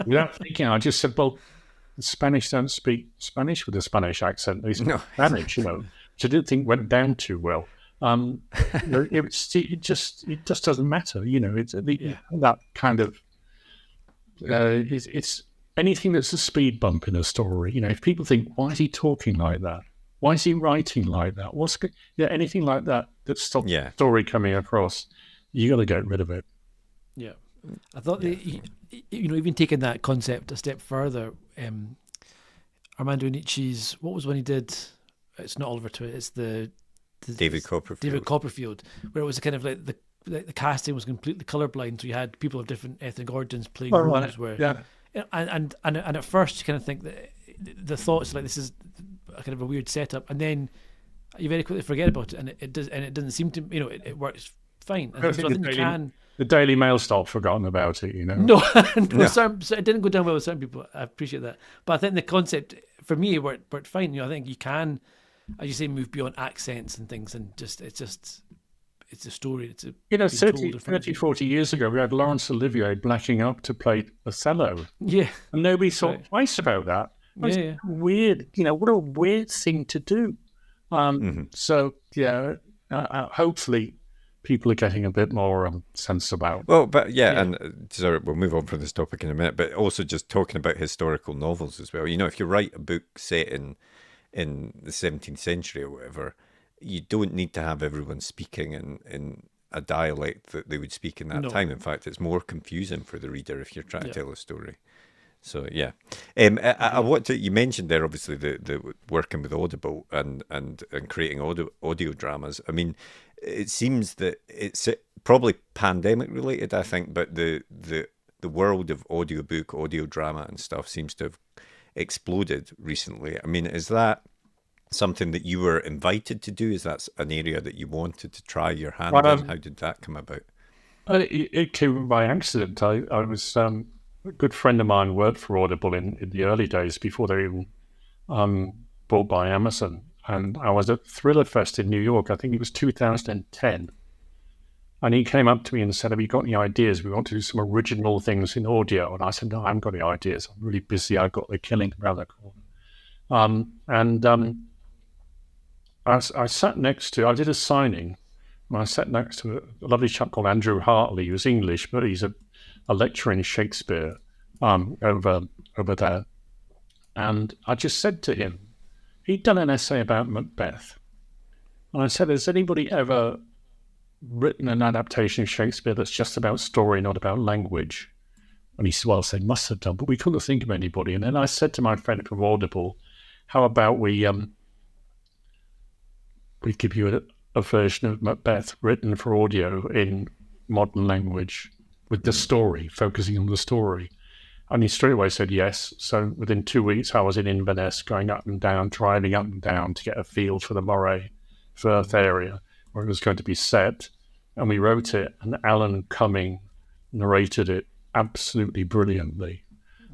without thinking, I just said, "Well, the Spanish don't speak Spanish with a Spanish accent. They speak Spanish, which I didn't think went down too well." It just doesn't matter, It's that kind of it's anything that's a speed bump in a story. If people think, "Why is he talking like that? Why is he writing like that? Anything like that stops the story coming across, you got to get rid of it." Yeah, I thought even taking that concept a step further, Armando Iannucci's, what was when he did? It's not Oliver Twist. It's the David Copperfield, where it was kind of like the casting was completely colorblind, so you had people of different ethnic origins playing roles. And at first you kind of think that the thoughts like this is a kind of a weird setup, and then you very quickly forget about it, and it doesn't seem to it works fine. And so I think you can. The Daily Mail stopped forgotten about it, No, so it didn't go down well with some people. I appreciate that, but I think the concept for me worked fine. I think you can, as you say, move beyond accents and things, and it's a story. It's 30, 40 years ago, we had Laurence Olivier blacking up to play Othello. Yeah, and nobody thought twice about that. Weird. What a weird thing to do. So hopefully people are getting a bit more sense about. Well, but and sorry, we'll move on from this topic in a minute, but also just talking about historical novels as well. If you write a book set in the 17th century or whatever, you don't need to have everyone speaking in a dialect that they would speak in that time. In fact, it's more confusing for the reader if you're trying to tell a story. So I want to. You mentioned there obviously the working with Audible and creating audio dramas. I mean, it seems that it's probably pandemic related, I think, but the world of audiobook, audio drama, and stuff seems to have exploded recently. I mean, is that something that you were invited to do? Is that an area that you wanted to try your hand in? How did that come about? It came by accident. I was a good friend of mine worked for Audible in the early days before they were bought by Amazon. And I was at Thriller Fest in New York. I think it was 2010. And he came up to me and said, "Have you got any ideas? We want to do some original things in audio." And I said, "No, I haven't got any ideas. I'm really busy. I've got The Killing around the corner." I sat next to, I did a signing, and I sat next to a lovely chap called Andrew Hartley, who's English, but he's a lecturer in Shakespeare over there. And I just said to him, he'd done an essay about Macbeth. And I said, "Has anybody ever written an adaptation of Shakespeare that's just about story, not about language?" And he said, "Well, they must have done, but we couldn't think of anybody." And then I said to my friend from Audible, "How about we give you a version of Macbeth written for audio in modern language with the story, focusing on the story?" And he straight away said yes. So within 2 weeks, I was in Inverness, going up and down, driving up and down to get a feel for the Moray Firth area where it was going to be set. And we wrote it, and Alan Cumming narrated it absolutely brilliantly.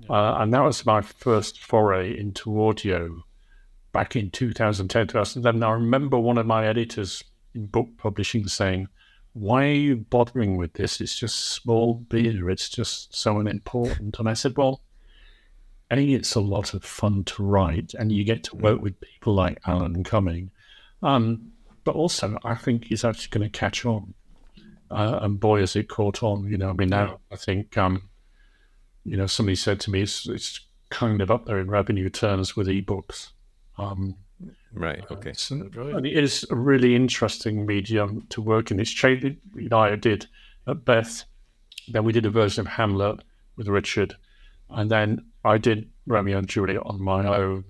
And that was my first foray into audio back in 2010, 2011. I remember one of my editors in book publishing saying, "Why are you bothering with this? It's just small beer. It's just so unimportant." And I said, "Well, it's a lot of fun to write, and you get to work with people like Alan Cumming. But also, I think it's actually going to catch on." And boy, has it caught on. Now I think, somebody said to me, it's kind of up there in revenue terms with ebooks. Right. Okay. And it is a really interesting medium to work in. It's changed. I did Macbeth, then we did a version of Hamlet with Richard, and then I did Romeo and Juliet on my own.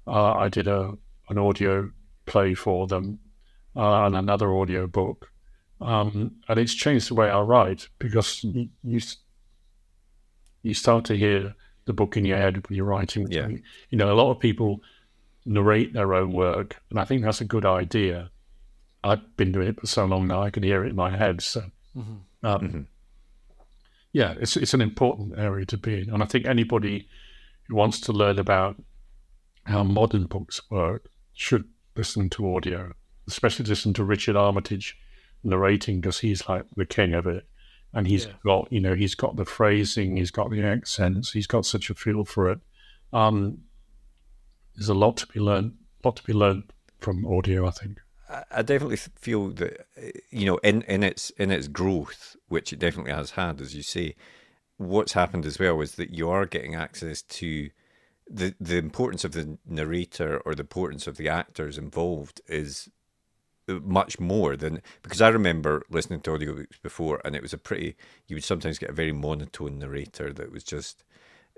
I did an audio play for them and another audio book. And it's changed the way I write, because you start to hear the book in your head when you're writing. Yeah. You know, a lot of people narrate their own work, and I think that's a good idea. I've been doing it for so long now, I can hear it in my head. So, yeah, it's an important area to be in. And I think anybody who wants to learn about how modern books work should listen to audio, especially listen to Richard Armitage narrating, because he's like the king of it. And he's got, he's got the phrasing, he's got the accents, he's got such a feel for it. There's a lot to be learned from audio, I think. I definitely feel that, in its growth, which it definitely has had, as you say, what's happened as well is that you are getting access to the importance of the narrator, or the importance of the actors involved, is much more than, because I remember listening to audiobooks before, and it was you would sometimes get a very monotone narrator that was just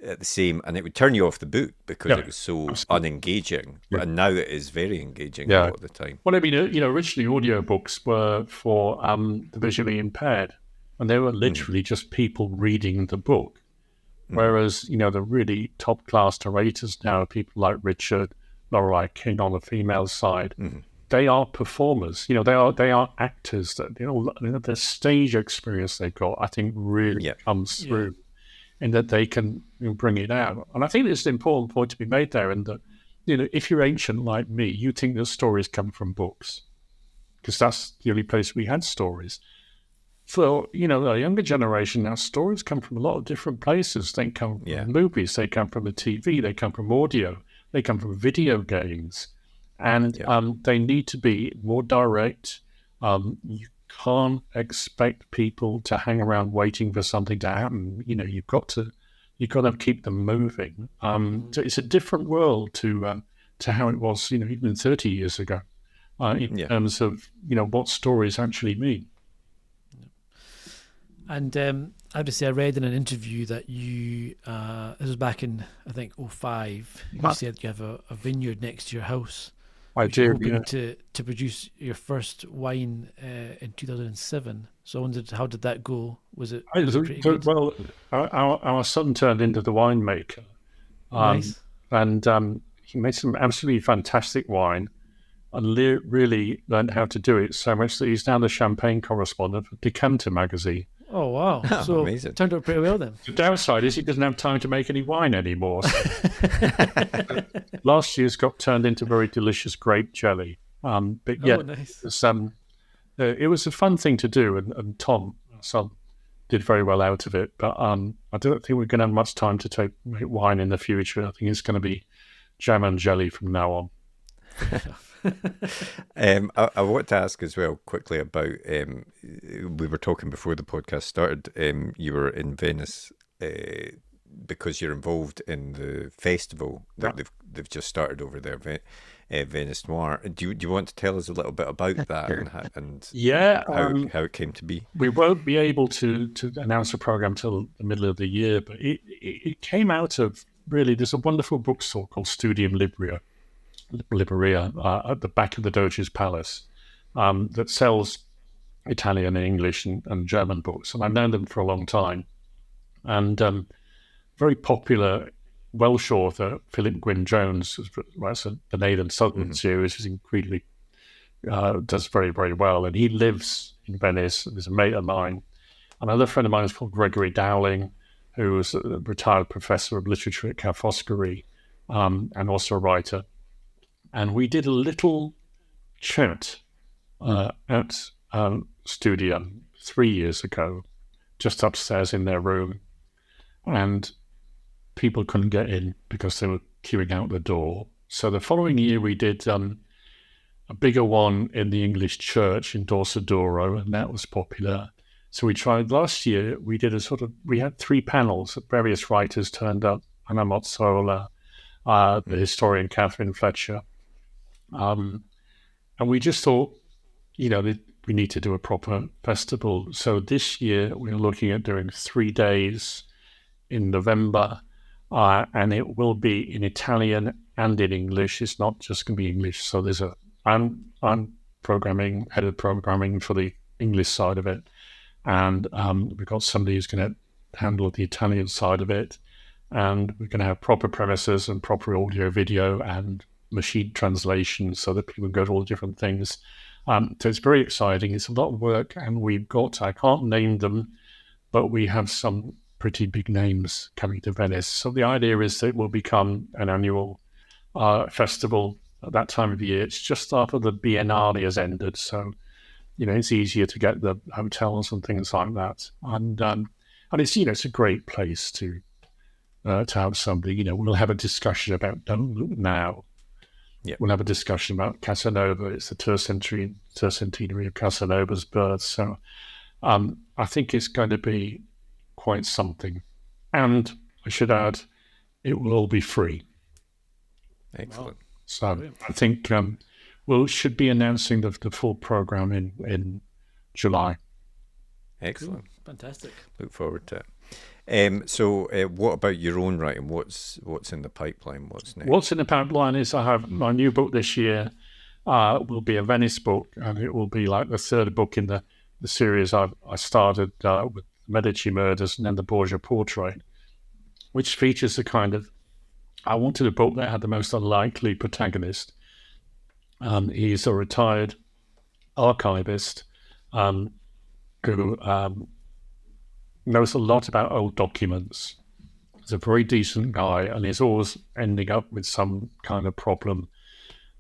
the same, and it would turn you off the book because it was so unengaging. Yeah. And now it is very engaging a lot of the time. Well, I mean, originally audiobooks were for the visually impaired, and they were literally just people reading the book. Whereas, the really top-class narrators now, people like Richard, Lorelei King on the female side, they are performers. They are actors. That the stage experience they've got, I think, really comes through, in that they can bring it out. And I think there's an important point to be made there, in that, if you're ancient like me, you think that stories come from books, because that's the only place we had stories. For, the younger generation now, stories come from a lot of different places. They come from movies, they come from the TV, they come from audio, they come from video games. And they need to be more direct. You can't expect people to hang around waiting for something to happen. You've got to keep them moving. So it's a different world to how it was, even 30 years ago, in terms of, what stories actually mean. And I have to say, I read in an interview that you, this was back in, I think, 2005, you said you have a vineyard next to your house. I do, hoping to produce your first wine in 2007. So I wondered, how did that go? Was it pretty good? Well, our son turned into the winemaker. Nice. And he made some absolutely fantastic wine, and really learned how to do it so much that he's now the champagne correspondent for Decanter magazine. Oh, wow. So amazing. It turned out pretty well then. The downside is he doesn't have time to make any wine anymore. So. Last year's got turned into very delicious grape jelly. But nice. It was a fun thing to do, and Tom, our son, did very well out of it. But I don't think we're going to have much time to make wine in the future. I think it's going to be jam and jelly from now on. I want to ask as well quickly about, we were talking before the podcast started, you were in Venice because you're involved in the festival that they've just started over there, Venice Noir. Do you want to tell us a little bit about that and how it came to be? We won't be able to announce a program till the middle of the year, but it came out of, really, there's a wonderful bookstore called Studium Libreria at the back of the Doge's Palace that sells Italian and English and German books, and I've known them for a long time. And very popular Welsh author Philip Gwyn Jones, who writes the Nathan Sutherland series, is incredibly does very, very well, and he lives in Venice. There's a mate of mine. Another friend of mine is called Gregory Dowling, who was a retired professor of literature at Ca' Foscari, and also a writer. And we did a little chat at Studium 3 years ago, just upstairs in their room. And people couldn't get in because they were queuing out the door. So the following year we did a bigger one in the English church in Dorsoduro, and that was popular. So we tried last year, we did we had 3 panels. Various writers turned up, Anna Mozzola, the historian Catherine Fletcher. And we just thought, we need to do a proper festival. So this year we're looking at doing 3 days in November, and it will be in Italian and in English. It's not just going to be English. So there's a I'm head of programming for the English side of it, and we've got somebody who's going to handle the Italian side of it, and we're going to have proper premises and proper audio, video, and machine translation so that people can go to all the different things. So it's very exciting. It's a lot of work, and I can't name them, but we have some pretty big names coming to Venice. So the idea is that it will become an annual festival at that time of the year. It's just after the Biennale has ended, so it's easier to get the hotels and things like that. And it's it's a great place to have somebody. We'll have a discussion about Don't Look Now. Yep. We'll have a discussion about Casanova. It's the tercentenary of Casanova's birth. So I think it's going to be quite something. And I should add, it will all be free. Excellent. So brilliant. I think we should be announcing the full program in July. Excellent. Cool. Fantastic. Look forward to it. So what about your own writing? What's in the pipeline? What's next? What's in the pipeline is I have my new book this year will be a Venice book, and it will be like the third book in the series I started with Medici Murders and then the Borgia Portrait, which features I wanted a book that had the most unlikely protagonist. He's a retired archivist who knows a lot about old documents. He's a very decent guy, and he's always ending up with some kind of problem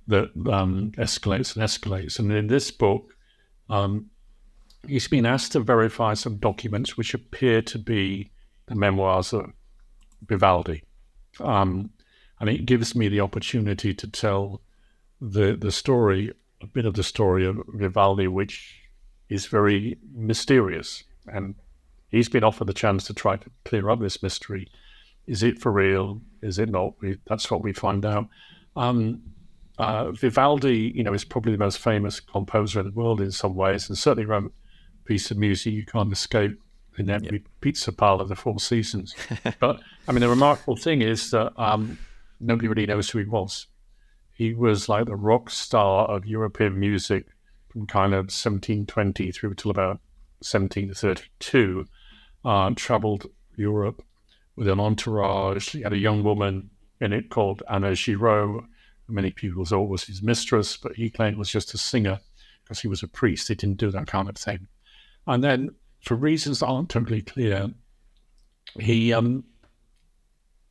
that escalates and escalates. And in this book, he's been asked to verify some documents which appear to be the memoirs of Vivaldi. And it gives me the opportunity to tell the story, a bit of the story of Vivaldi, which is very mysterious. And he's been offered the chance to try to clear up this mystery. Is it for real? Is it not? That's what we find out. Vivaldi, is probably the most famous composer in the world in some ways, and certainly wrote a piece of music you can't escape in every pizza parlor of the Four Seasons. But, the remarkable thing is that nobody really knows who he was. He was like the rock star of European music from kind of 1720 through till about 1732, traveled Europe with an entourage. He had a young woman in it called Anna Giraud. Many people thought was his mistress, but he claimed it was just a singer because he was a priest. He didn't do that kind of thing. And then, for reasons that aren't totally clear, he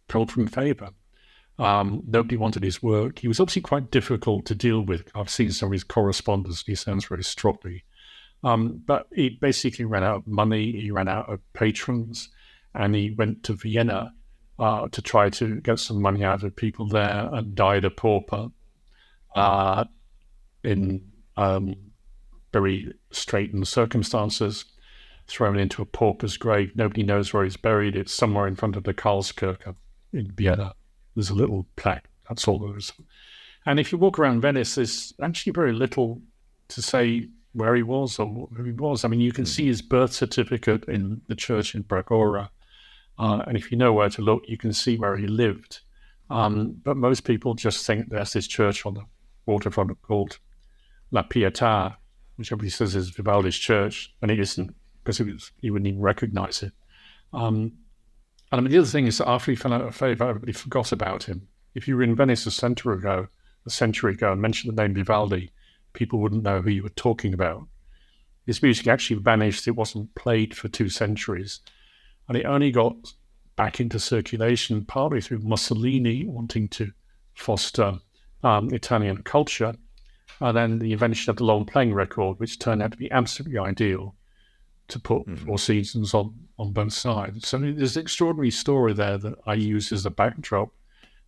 fell from favour. Nobody wanted his work. He was obviously quite difficult to deal with. I've seen some of his correspondence. He sounds very stroppy. But he basically ran out of money. He ran out of patrons, and he went to Vienna to try to get some money out of people there, and died a pauper in very straitened circumstances, thrown into a pauper's grave. Nobody knows where he's buried. It's somewhere in front of the Karlskirche in Vienna. There's a little plaque. That's all there is. And if you walk around Venice, there's actually very little to say where he was or who he was. You can see his birth certificate in the church in Bragora. And if you know where to look, you can see where he lived. But most people just think there's this church on the waterfront called La Pietà, which everybody says is Vivaldi's church, and it isn't, because he wouldn't even recognize it. And the other thing is that after he fell out of favour, everybody forgot about him. If you were in Venice a century ago, and mentioned the name Vivaldi, people wouldn't know who you were talking about. His music actually vanished. It wasn't played for 2 centuries. And it only got back into circulation partly through Mussolini wanting to foster Italian culture, and then the invention of the long playing record, which turned out to be absolutely ideal to put Four Seasons on both sides. So there's an extraordinary story there that I use as a backdrop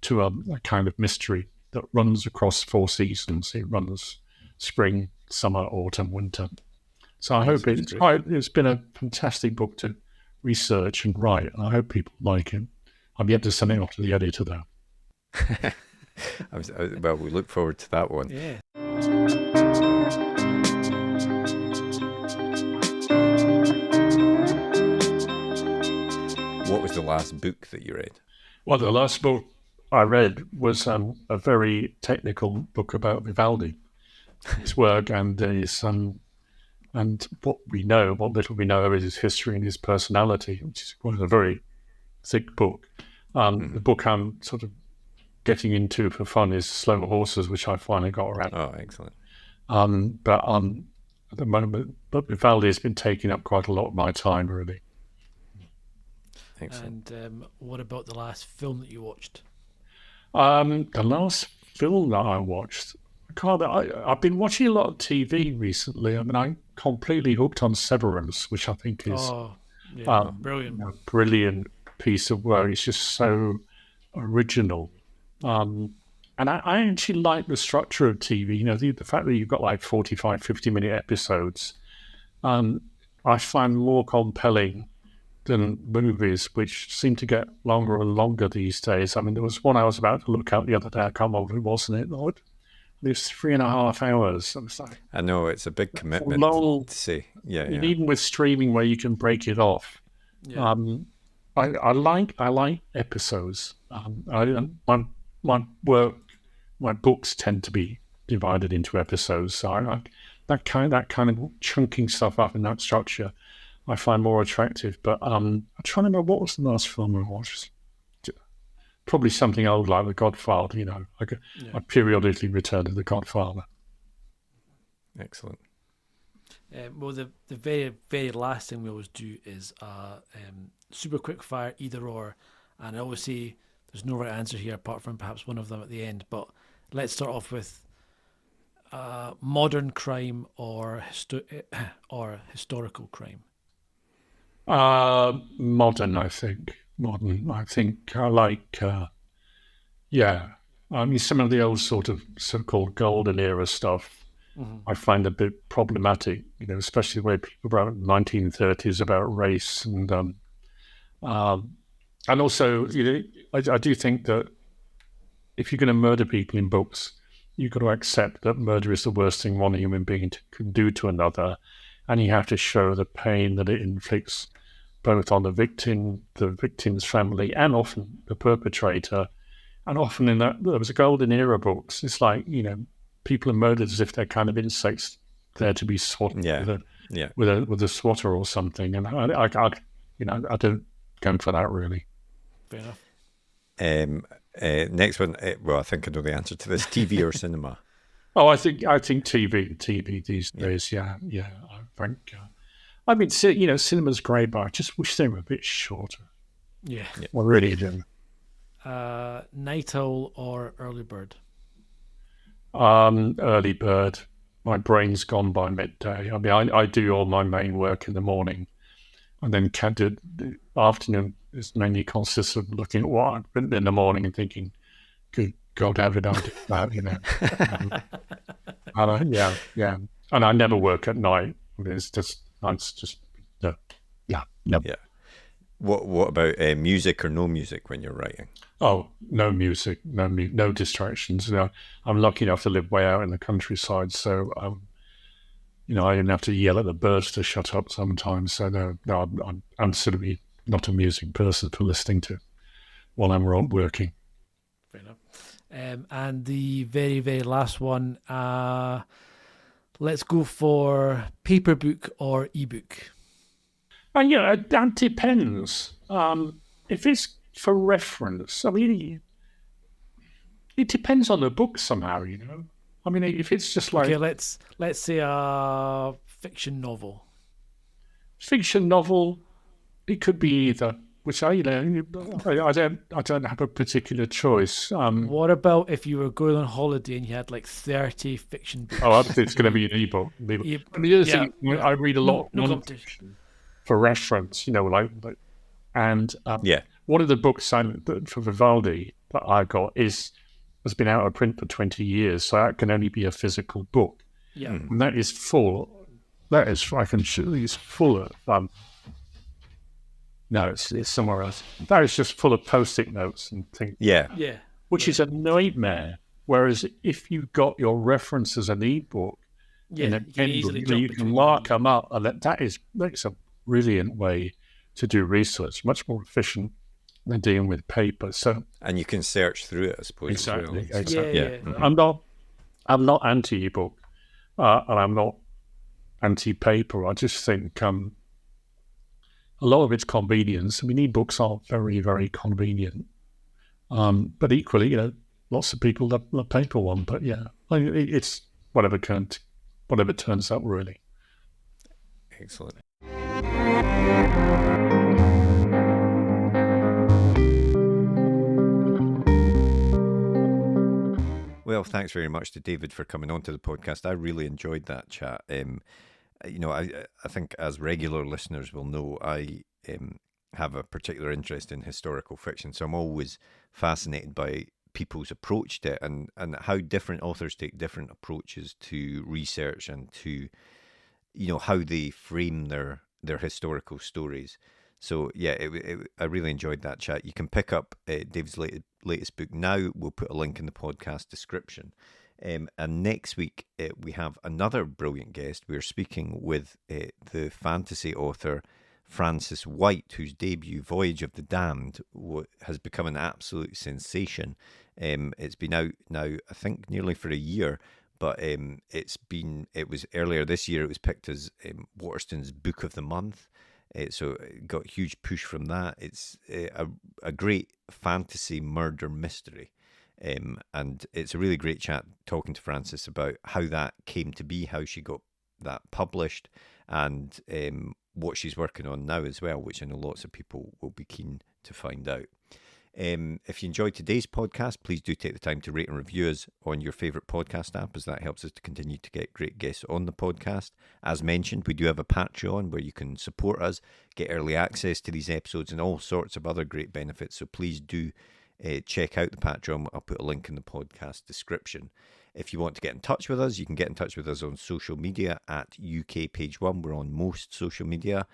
to a kind of mystery that runs across 4 seasons. It runs spring, summer, autumn, winter. So I hope it's been a fantastic book to research and write, and I hope people like it. I've yet to send it off to the editor, though. Well, we look forward to that one. Yeah. What was the last book that you read? Well, the last book I read was a very technical book about Vivaldi. his work and his and what little we know of his history and his personality, which is quite a very thick book. The book I'm sort of getting into for fun is Slow Horses, which I finally got around. Oh, excellent. But at the moment, but Vivaldi has been taking up quite a lot of my time, really. Excellent. And what about the last film that you watched? The last film that I watched, I've been watching a lot of TV recently. I mean, I'm completely hooked on Severance, which I think is brilliant. a brilliant piece of work. It's just so original. And I actually like the structure of TV. You know, the fact that you've got like 45, 50-minute episodes, I find more compelling than movies, which seem to get longer and longer these days. I mean, there was one I was about to look at the other day. I can't remember who it was, it was 3.5 hours. I know, it's a big commitment long, to see. Yeah. Even with streaming where you can break it off. Yeah. I like episodes. My books tend to be divided into episodes, so I like that kind of chunking stuff up in that structure. I find more attractive. But I'm trying to remember what was the last film I watched. Probably something old like The Godfather. You know, I periodically return to The Godfather. Excellent. Well, the very, very last thing we always do is super quick fire, either or. And I always say there's no right answer here apart from perhaps one of them at the end. But let's start off with modern crime or historical crime. Modern, I think. I like, I mean, some of the old sort of so-called golden era stuff I find a bit problematic, you know, especially the way people wrote in the 1930s about race and also, you know, I do think that if you're going to murder people in books, you've got to accept that murder is the worst thing one human being can do to another, and you have to show the pain that it inflicts both on the victim, the victim's family, and often the perpetrator. And often in that, there was a golden era books. It's like, you know, people are murdered as if they're kind of insects there to be swatted with a swatter or something. And I don't go for that really. Fair enough. Next one. Well, I think I know the answer to this. TV or cinema? Oh, I think TV these days. Yeah. I think. I mean, you know, cinema's great, but I just wish they were a bit shorter. Yeah. I really do. Night owl or early bird? Early bird. My brain's gone by midday. I mean, I do all my main work in the morning, and then the afternoon is mainly consists of looking at what I've written in the morning and thinking, good God, how did I do that, you know? Yeah. And I never work at night. It's just no. What about music or no music when you're writing? Oh, no music, no distractions. You know, I'm lucky enough to live way out in the countryside, so you know, I didn't have to yell at the birds to shut up sometimes. So no, I'm absolutely not a music person for listening to while I'm working. Fair enough. And the very, very last one. Let's go for paper book or ebook. Yeah, that depends. If it's for reference, I mean, it depends on the book somehow, you know. I mean, if it's just like... Okay, let's say a fiction novel. Fiction novel, it could be either. Which I don't have a particular choice. What about if you were going on holiday and you had like 30 fiction books? Oh, it's going to be an ebook. And the other thing, I read a lot of non-fiction for reference, you know, one of the books for Vivaldi that I got has been out of print for 20 years, so that can only be a physical book. Yeah, and that is full. I can show you, it's full of. No, it's somewhere else. That is just full of post-it notes and things. Yeah. Which is a nightmare. Whereas if you got your references an ebook, you can mark them up, and that's a brilliant way to do research. Much more efficient than dealing with paper. So, and you can search through it, I suppose. Exactly. As well. Exactly. Yeah. I'm not anti-ebook. and I'm not anti-paper. I just think a lot of it's convenience. I mean, ebooks are very, very convenient. But equally, lots of people love the paper one. But yeah, it's whatever turns up, really. Excellent. Well, thanks very much to David for coming on to the podcast. I really enjoyed that chat. I think as regular listeners will know, I have a particular interest in historical fiction, so I'm always fascinated by people's approach to it and how different authors take different approaches to research and to, how they frame their historical stories. So yeah, I really enjoyed that chat. You can pick up David's latest book now. We'll put a link in the podcast description. And next week we have another brilliant guest. We're speaking with the fantasy author Frances White, whose debut, Voyage of the Damned, has become an absolute sensation. It's been out now, I think, nearly for a year. But it was earlier this year, it was picked as Waterston's Book of the Month. So it got a huge push from that. It's a great fantasy murder mystery. And it's a really great chat talking to Frances about how that came to be, how she got that published, and what she's working on now as well, which I know lots of people will be keen to find out. If you enjoyed today's podcast, please do take the time to rate and review us on your favourite podcast app, as that helps us to continue to get great guests on the podcast. As mentioned, we do have a Patreon where you can support us, get early access to these episodes and all sorts of other great benefits. So please do check out the Patreon. I'll put a link in the podcast description. If you want to get in touch with us, you can get in touch with us on social media at UK Page One. We're on most social media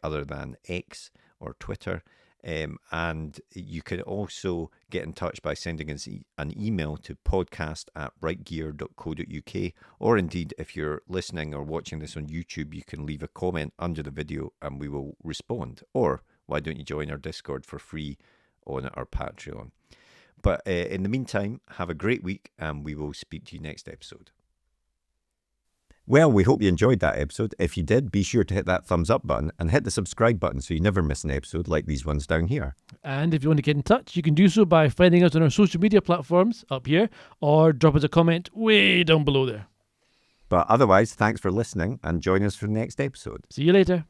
other than X or Twitter. And you can also get in touch by sending us an email to podcast@rightgear.co.uk, or indeed, if you're listening or watching this on YouTube, you can leave a comment under the video and we will respond. Or why don't you join our Discord for free on our Patreon? But in the meantime, have a great week and we will speak to you next episode. Well, we hope you enjoyed that episode. If you did, be sure to hit that thumbs up button and hit the subscribe button so you never miss an episode like these ones down here. And if you want to get in touch, you can do so by finding us on our social media platforms up here, or drop us a comment way down below there. But otherwise, thanks for listening and join us for the next episode. See you later.